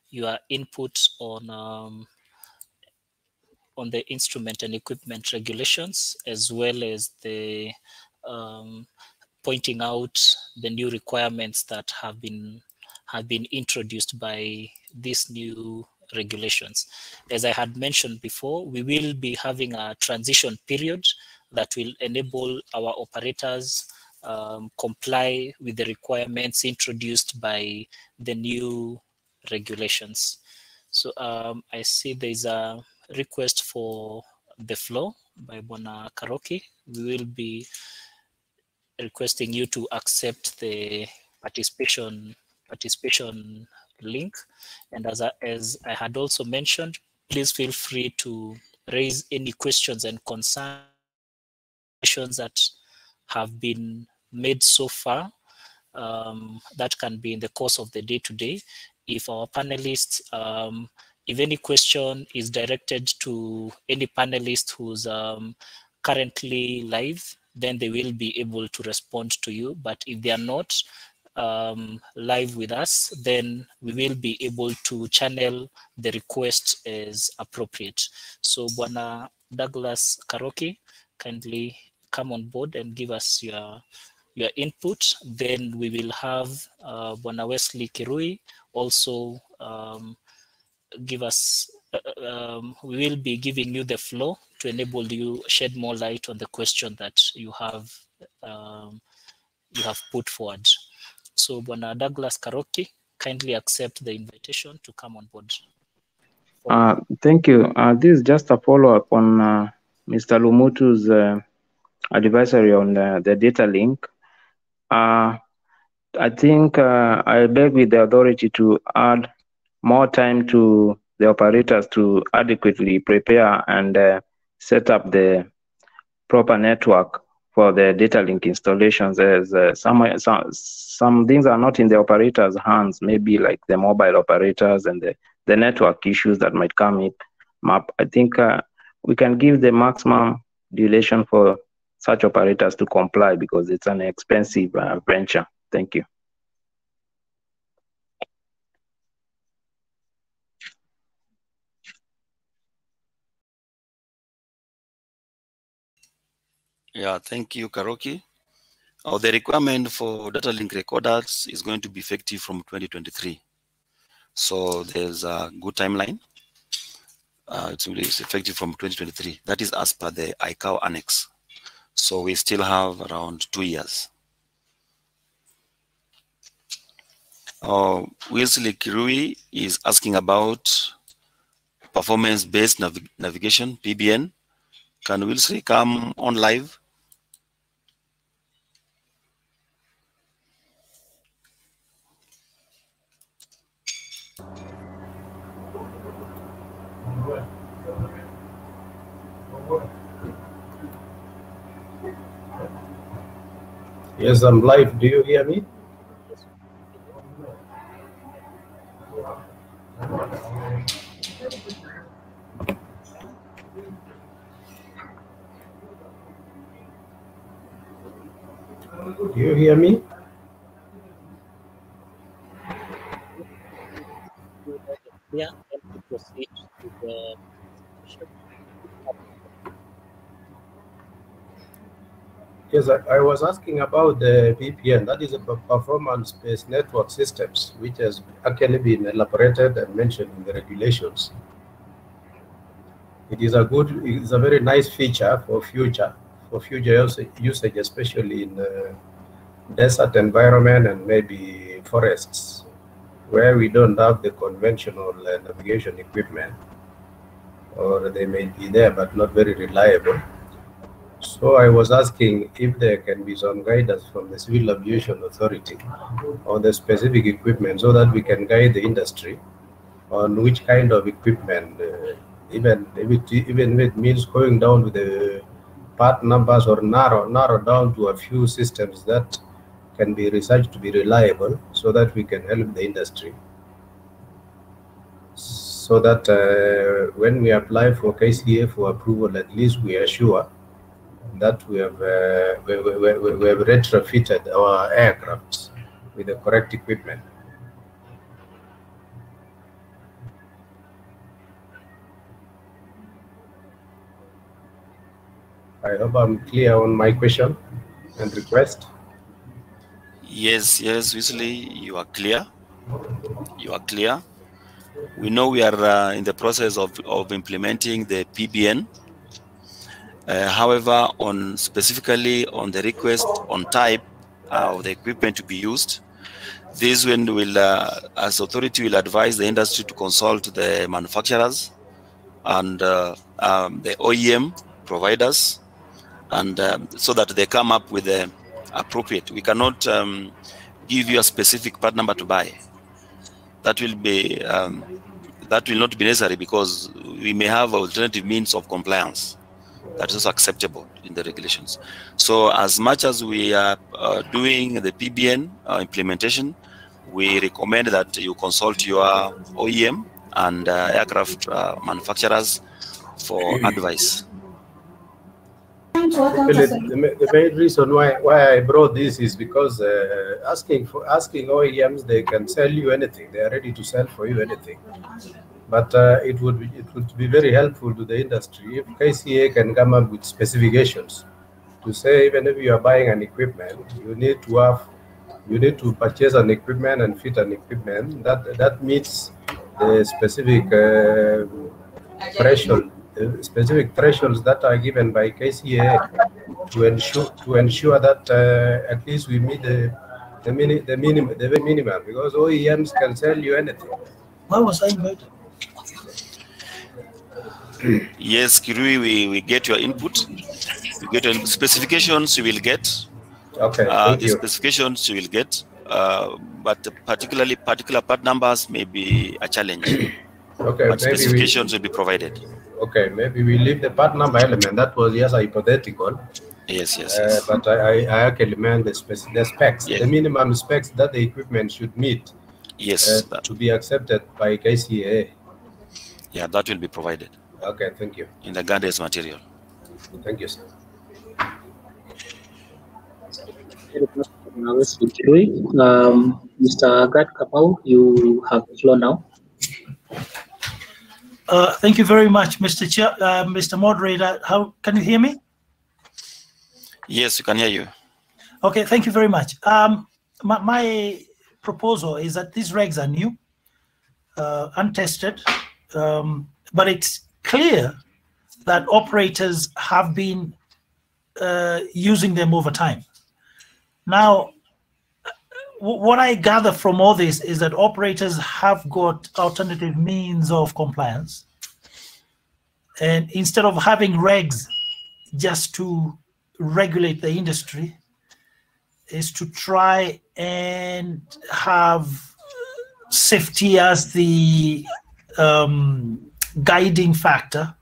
your input on the instrument and equipment regulations, as well as the pointing out the new requirements that have been introduced by these new regulations. As I had mentioned before, we will be having a transition period that will enable our operators comply with the requirements introduced by the new regulations. So I see there's a request for the floor by Bwana Karoki. We will be requesting you to accept the participation link. And as I had also mentioned, please feel free to raise any questions and concerns that have been made so far. That can be in the course of the day today. If our panelists, if any question is directed to any panelist who's currently live, then they will be able to respond to you. But if they are not live with us, then we will be able to channel the request as appropriate. So Bwana Douglas Karoki, kindly come on board and give us your input. Then we will have Bwana Wesley Kirui also give us, we will be giving you the floor to enable you shed more light on the question that you have put forward. So Bwana Douglas Karoki, kindly accept the invitation to come on board. Thank you. This is just a follow-up on Mr. Lumutu's advisory on the data link. I think I beg with the authority to add more time to the operators to adequately prepare and set up the proper network for the data link installations, as some things are not in the operators' hands, maybe like the mobile operators and the network issues that might come up. I think we can give the maximum duration for such operators to comply, because it's an expensive venture. Thank you. Yeah, thank you, Karoki. The requirement for data link recorders is going to be effective from 2023. So there's a good timeline. It's effective from 2023. That is as per the ICAO annex. So we still have around 2 years. Wilsley Kirui is asking about performance-based navigation, PBN. Can Wilsley come on live? Yes, I'm live. Do you hear me? Do you hear me? Yeah, can we proceed to the presentation? Yes, I was asking about the VPN. That is a performance-based network systems, which has actually been elaborated and mentioned in the regulations. It's a very nice feature for future usage, especially in desert environment and maybe forests, where we don't have the conventional navigation equipment, or they may be there but not very reliable. So I was asking if there can be some guidance from the Civil Aviation Authority on the specific equipment, so that we can guide the industry on which kind of equipment, even if it means going down with the part numbers, or narrow down to a few systems that can be researched to be reliable, so that we can help the industry. So that when we apply for KCA for approval, at least we are sure that we have retrofitted our aircrafts with the correct equipment. I hope I'm clear on my question and request. Yes, Wesley, you are clear. You are clear. We know we are in the process of implementing the PBN. However, specifically on the request on type of the equipment to be used, this one will, as authority, will advise the industry to consult the manufacturers and the OEM providers, and so that they come up with the appropriate. We cannot give you a specific part number to buy. That will be that will not be necessary, because we may have alternative means of compliance that is also acceptable in the regulations. So as much as we are doing the PBN implementation, we recommend that you consult your OEM and aircraft manufacturers for advice. The main reason why I brought this is because asking OEMs, they can sell you anything. They are ready to sell for you anything. But it would be very helpful to the industry if KCA can come up with specifications to say, even if you are buying an equipment, you need to purchase an equipment and fit an equipment that meets the specific thresholds that are given by KCA to ensure that at least we meet the very minimum, because OEMs can sell you anything. Why was I invited? Yes, Kirui, we get your input. You get specifications you will get. Okay, thank the you. specifications you will get, but particularly particular part numbers may be a challenge. Okay, but maybe specifications will be provided. Okay, maybe we leave the part number element. That was just hypothetical. Yes, yes, yes. But I actually meant the specs, yes. the minimum specs that the equipment should meet. Yes. To be accepted by KCAA. Yeah, that will be provided. Okay, thank you. In the guidance material. Thank you, sir. Mr. Gad Kamau, you have the floor now. Thank you very much, Mr. Chair, Mr. Moderator. How can you hear me? Yes, we can hear you. Okay, thank you very much. My proposal is that these regs are new, untested, but it's clear that operators have been using them over time. Now, what I gather from all this is that operators have got alternative means of compliance. And instead of having regs just to regulate the industry, is to try and have safety as the guiding factor,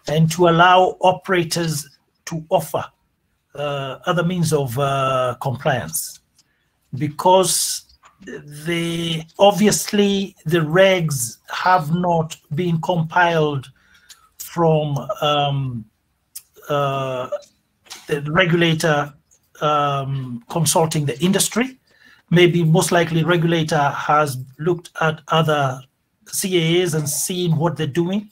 and to allow operators to offer other means of compliance. Because obviously the regs have not been compiled from the regulator consulting the industry. Maybe most likely regulator has looked at other CAAs and seen what they're doing,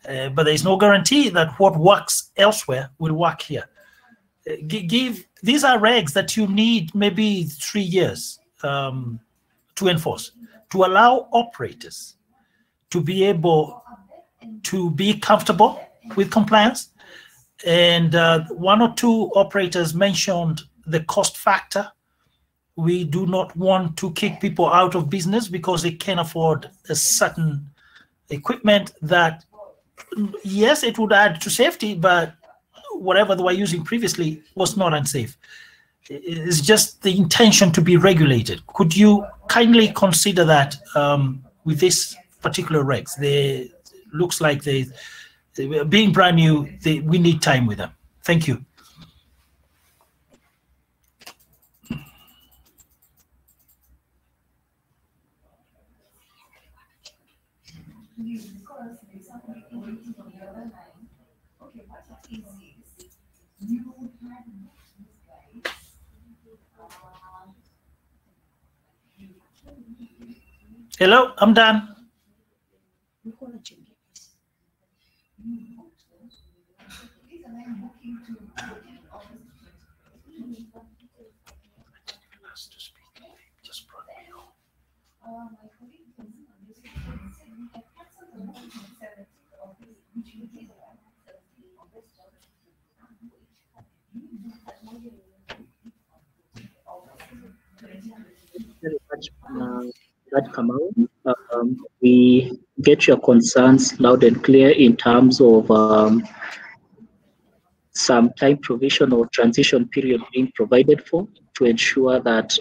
but there's no guarantee that what works elsewhere will work here. These are regs that you need maybe 3 years to enforce, to allow operators to be able to be comfortable with compliance. And one or two operators mentioned the cost factor. We do not want to kick people out of business because they can't afford a certain equipment that, yes, it would add to safety, but whatever they were using previously was not unsafe. It's just the intention to be regulated. Could you kindly consider that with this particular regs? Looks like they being brand new, we need time with them. Thank you. Hello, I'm done. Very much, Kamau. We get your concerns loud and clear in terms of some time provision or transition period being provided for to ensure that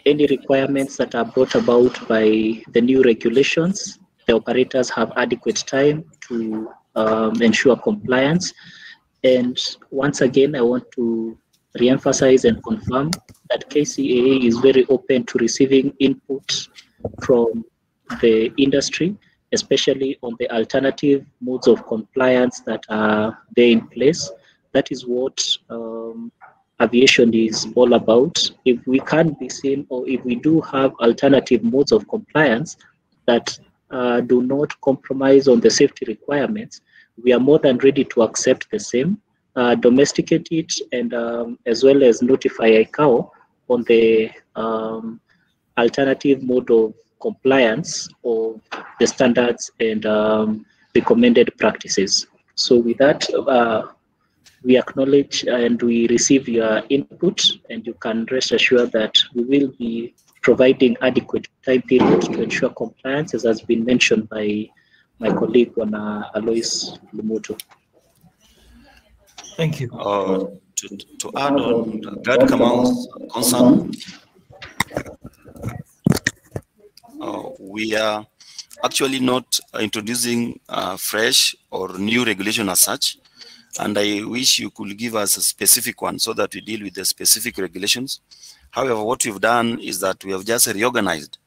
any requirements that are brought about by the new regulations, the operators have adequate time to ensure compliance. And once again, I want to re-emphasize and confirm that KCAA is very open to receiving input from the industry, especially on the alternative modes of compliance that are there in place. That is what aviation is all about. If we can't be seen, or if we do have alternative modes of compliance that do not compromise on the safety requirements, we are more than ready to accept the same, domesticate it, and as well as notify ICAO on the alternative mode of compliance of the standards and recommended practices. So with that, we acknowledge and we receive your input, and you can rest assured that we will be providing adequate time period to ensure compliance, as has been mentioned by my colleague, Alois Lumuto. Thank you. To add on Gerd Kamau's concern, we are actually not introducing fresh or new regulation as such, and I wish you could give us a specific one so that we deal with the specific regulations. However, what we've done is that we have just reorganized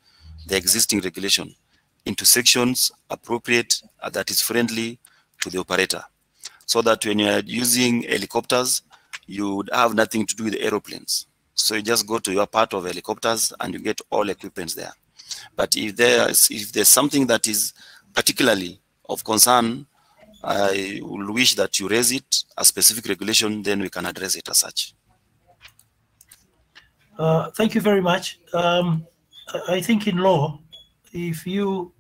the existing regulation into sections appropriate that is friendly to the operator, so that when you are using helicopters, you would have nothing to do with aeroplanes. So you just go to your part of helicopters and you get all equipments there. But if there's something that is particularly of concern, I will wish that you raise it as specific regulation, then we can address it as such. Thank you very much. I think in law, if you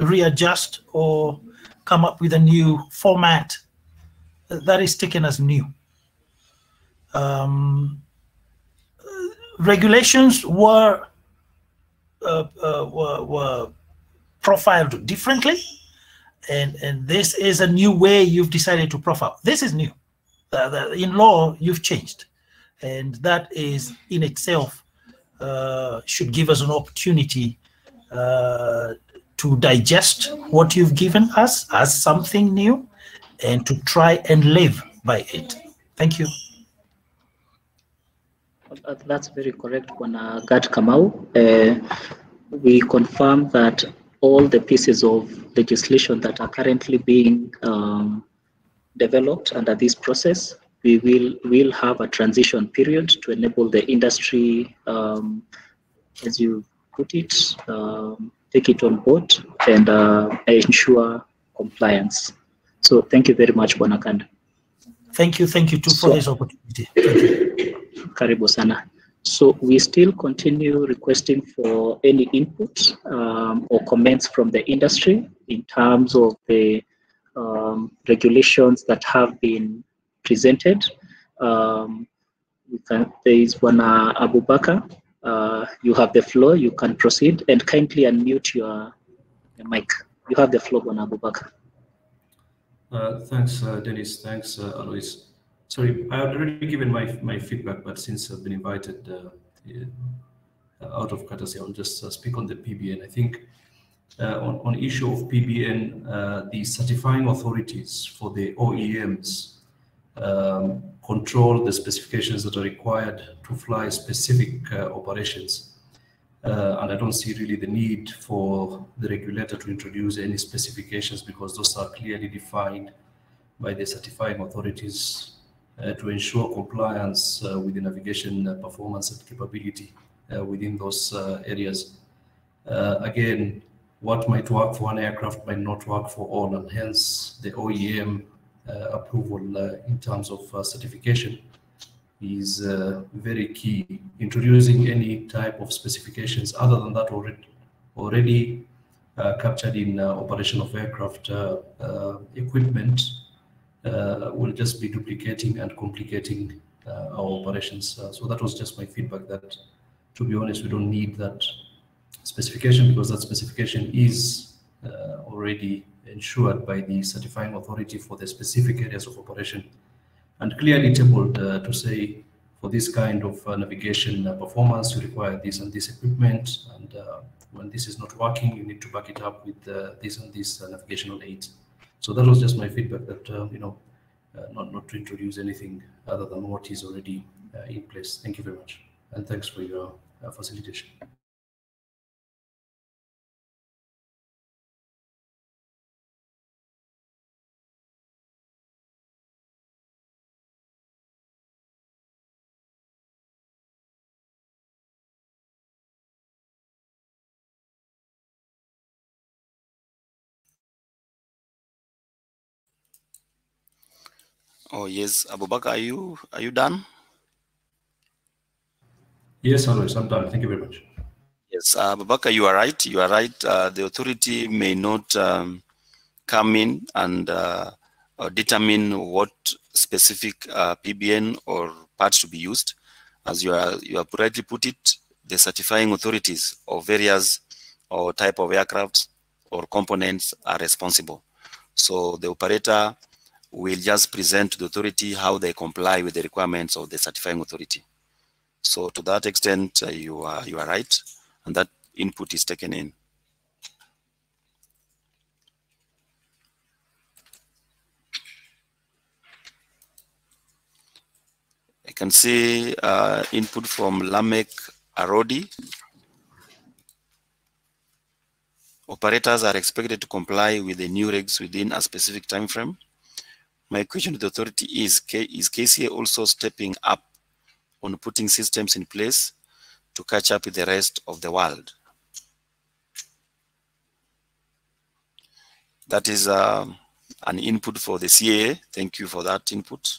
readjust or come up with a new format, that is taken as new. Regulations were profiled differently, and this is a new way you've decided to profile. This is new. In law, you've changed, and that is in itself should give us an opportunity to digest what you've given us as something new and to try and live by it. Thank you. That's very correct, Bwana Gerd Kamau. We confirm that all the pieces of legislation that are currently being developed under this process, we will have a transition period to enable the industry, as you put it, take it on board and ensure compliance. So thank you very much, Bwana Kanda. Thank you too for this opportunity. Thank you. Karibu sana. So we still continue requesting for any input or comments from the industry in terms of the regulations that have been presented. There is Bwana Abubakar. You have the floor. You can proceed and kindly unmute your mic. You have the floor, Bwana Abubakar. Thanks, Dennis. Thanks, Alois. Sorry, I had already given my feedback, but since I've been invited out of courtesy, I'll just speak on the PBN. I think on issue of PBN, the certifying authorities for the OEMs control the specifications that are required to fly specific operations. And I don't see really the need for the regulator to introduce any specifications because those are clearly defined by the certifying authorities to ensure compliance with the navigation performance and capability within those areas. Again, what might work for one aircraft might not work for all, and hence the OEM approval in terms of certification is very key. Introducing any type of specifications other than that already captured in operation of aircraft equipment will just be duplicating and complicating our operations. So that was just my feedback, that to be honest, we don't need that specification because that specification is already ensured by the certifying authority for the specific areas of operation, and clearly tabled to say for this kind of navigation performance, you require this and this equipment, and when this is not working, you need to back it up with this and this navigational aids. So that was just my feedback, that not to introduce anything other than what is already in place. Thank you very much, and thanks for your facilitation. Oh yes, Abubakar, are you done? Yes, Alois, I'm done. Thank you very much. Yes, Abubakar, you are right. You are right. The authority may not come in and determine what specific PBN or parts to be used. As you have rightly put it, the certifying authorities of various or type of aircraft or components are responsible. So the operator will just present to the authority how they comply with the requirements of the certifying authority. So to that extent, you are right, and that input is taken in. I can see input from Lamek Arodi. Operators are expected to comply with the new regs within a specific time frame. My question to the authority is KCA also stepping up on putting systems in place to catch up with the rest of the world? That is an input for the CAA. Thank you for that input.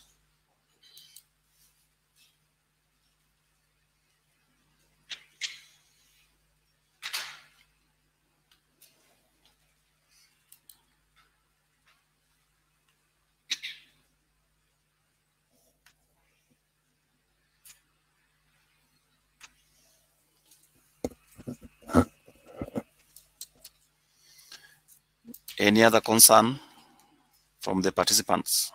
Any other concern from the participants?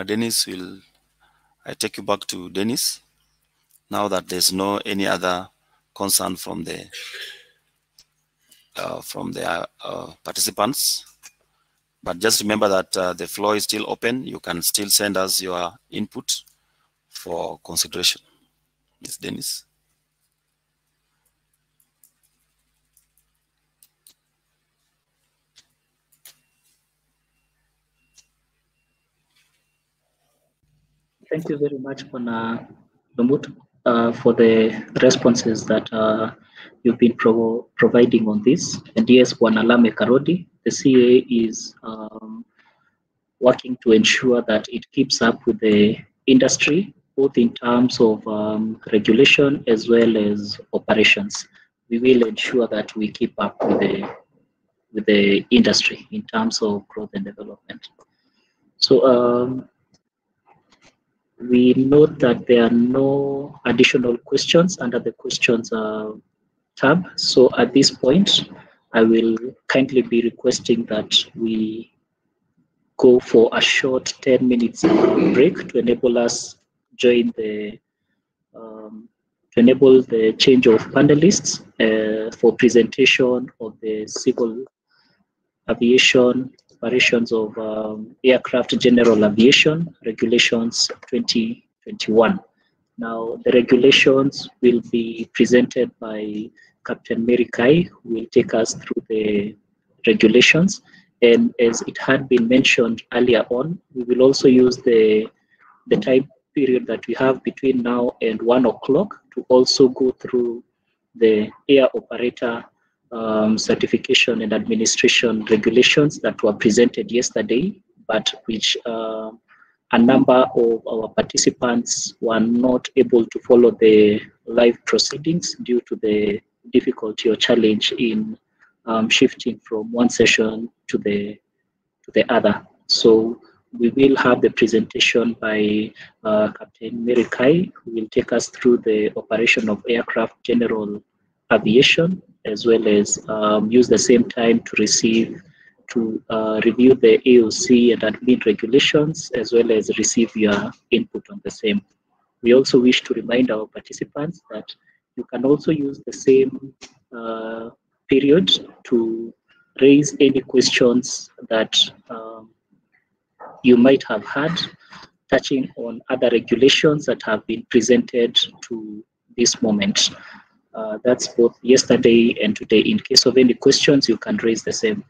Dennis, I take you back to Dennis now that there's no any other concern from the participants. But just remember that the floor is still open. You can still send us your input for consideration. Ms. Dennis. Thank you very much, Bwana Lumut, for the responses that you've been providing on this. And yes, Bwana Lame Karodi, the CA is working to ensure that it keeps up with the industry, both in terms of regulation as well as operations. We will ensure that we keep up with the industry in terms of growth and development. So we note that there are no additional questions under the questions tab. So at this point, I will kindly be requesting that we go for a short 10 minutes break to enable us join the to enable the change of panelists for presentation of the civil aviation operations of aircraft general aviation regulations 2021. Now, the regulations will be presented by Captain Mary Kai, who will take us through the regulations. And as it had been mentioned earlier on, we will also use the time period that we have between now and 1 o'clock to also go through the air operator certification and administration regulations that were presented yesterday, but which a number of our participants were not able to follow the live proceedings due to the difficulty or challenge in shifting from one session to the other. So we will have the presentation by Captain Mary Kai, who will take us through the operation of aircraft general aviation, as well as use the same time to review the AOC and admin regulations, as well as receive your input on the same. We also wish to remind our participants that you can also use the same period to raise any questions that you might have had touching on other regulations that have been presented to this moment. That's both yesterday and today. In case of any questions, you can raise the same.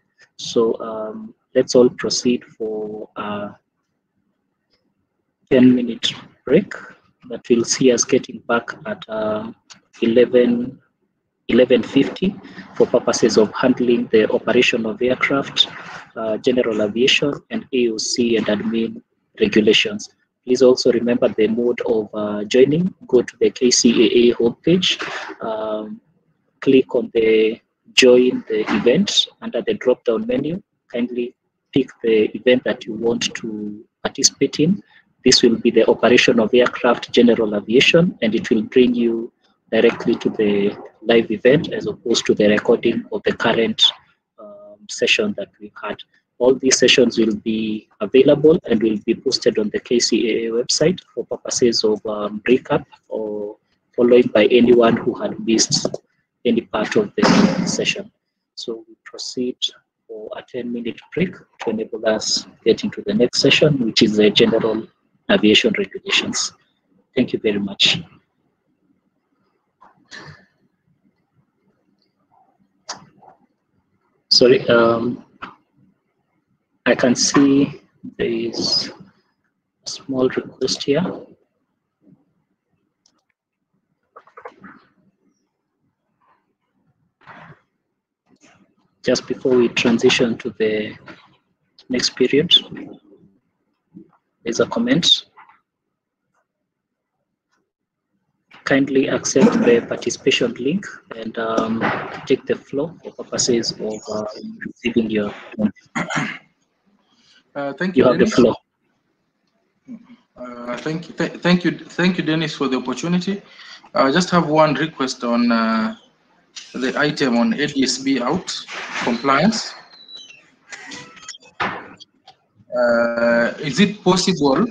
So let's all proceed for a 10-minute break that will see us getting back at 11:50 for purposes of handling the operation of aircraft, general aviation, and AOC and admin regulations. Please also remember the mode of joining. Go to the KCAA homepage, click on the join the event under the drop-down menu. Kindly pick the event that you want to participate in. This will be the operation of aircraft general aviation, and it will bring you directly to the live event as opposed to the recording of the current session that we've had. All these sessions will be available and will be posted on the KCAA website for purposes of recap or following by anyone who had missed any part of the session. So we proceed for a 10-minute break to enable us get into the next session, which is the general aviation regulations. Thank you very much. Sorry, I can see there is a small request here. Just before we transition to the next period, there's a comment. Kindly accept the participation link and take the floor for purposes of receiving your link. Thank you, You have the Dennis. floor. Thank you, Dennis, for the opportunity. I just have one request on the item on ADSB out compliance. Is it possible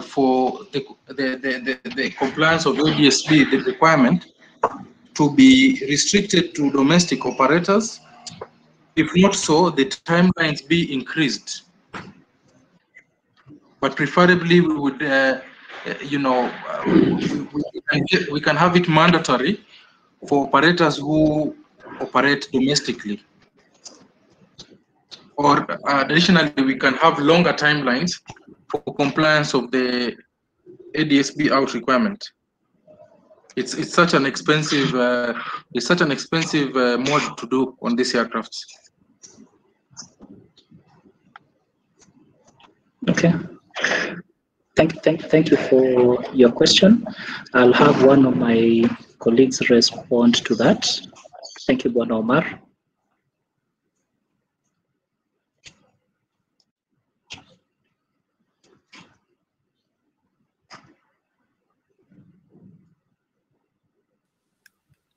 for the compliance of ADSB, the requirement, to be restricted to domestic operators? If not so, the timelines be increased. But preferably, we would, we can have it mandatory for operators who operate domestically. Or additionally, we can have longer timelines for compliance of the ADSB out requirement. It's such an expensive mode to do on these aircrafts. Okay. Thank you for your question. I'll have one of my colleagues respond to that. Thank you, Bwana Omar.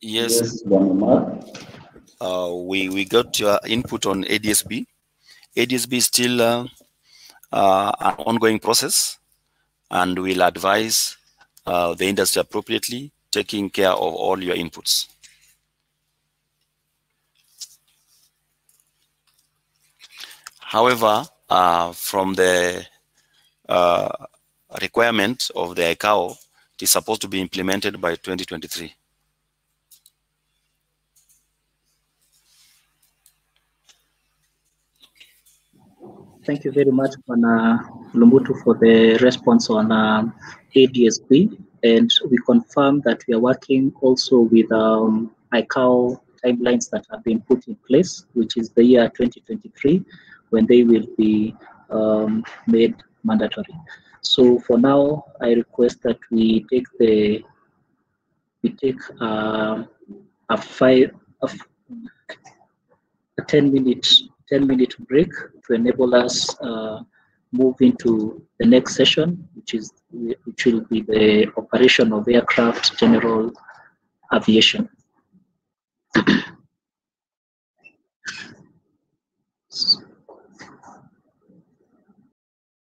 Yes, we got your input on ADSB. ADSB is still an ongoing process, and we'll advise the industry appropriately, taking care of all your inputs. However, from the requirement of the ICAO, it is supposed to be implemented by 2023. Thank you very much, Bwana Lumbutu, for the response on ADSB. And we confirm that we are working also with ICAO timelines that have been put in place, which is the year 2023, when they will be made mandatory. So for now, I request that we take a 10-minute break to enable us move into the next session, which will be the operation of aircraft general aviation.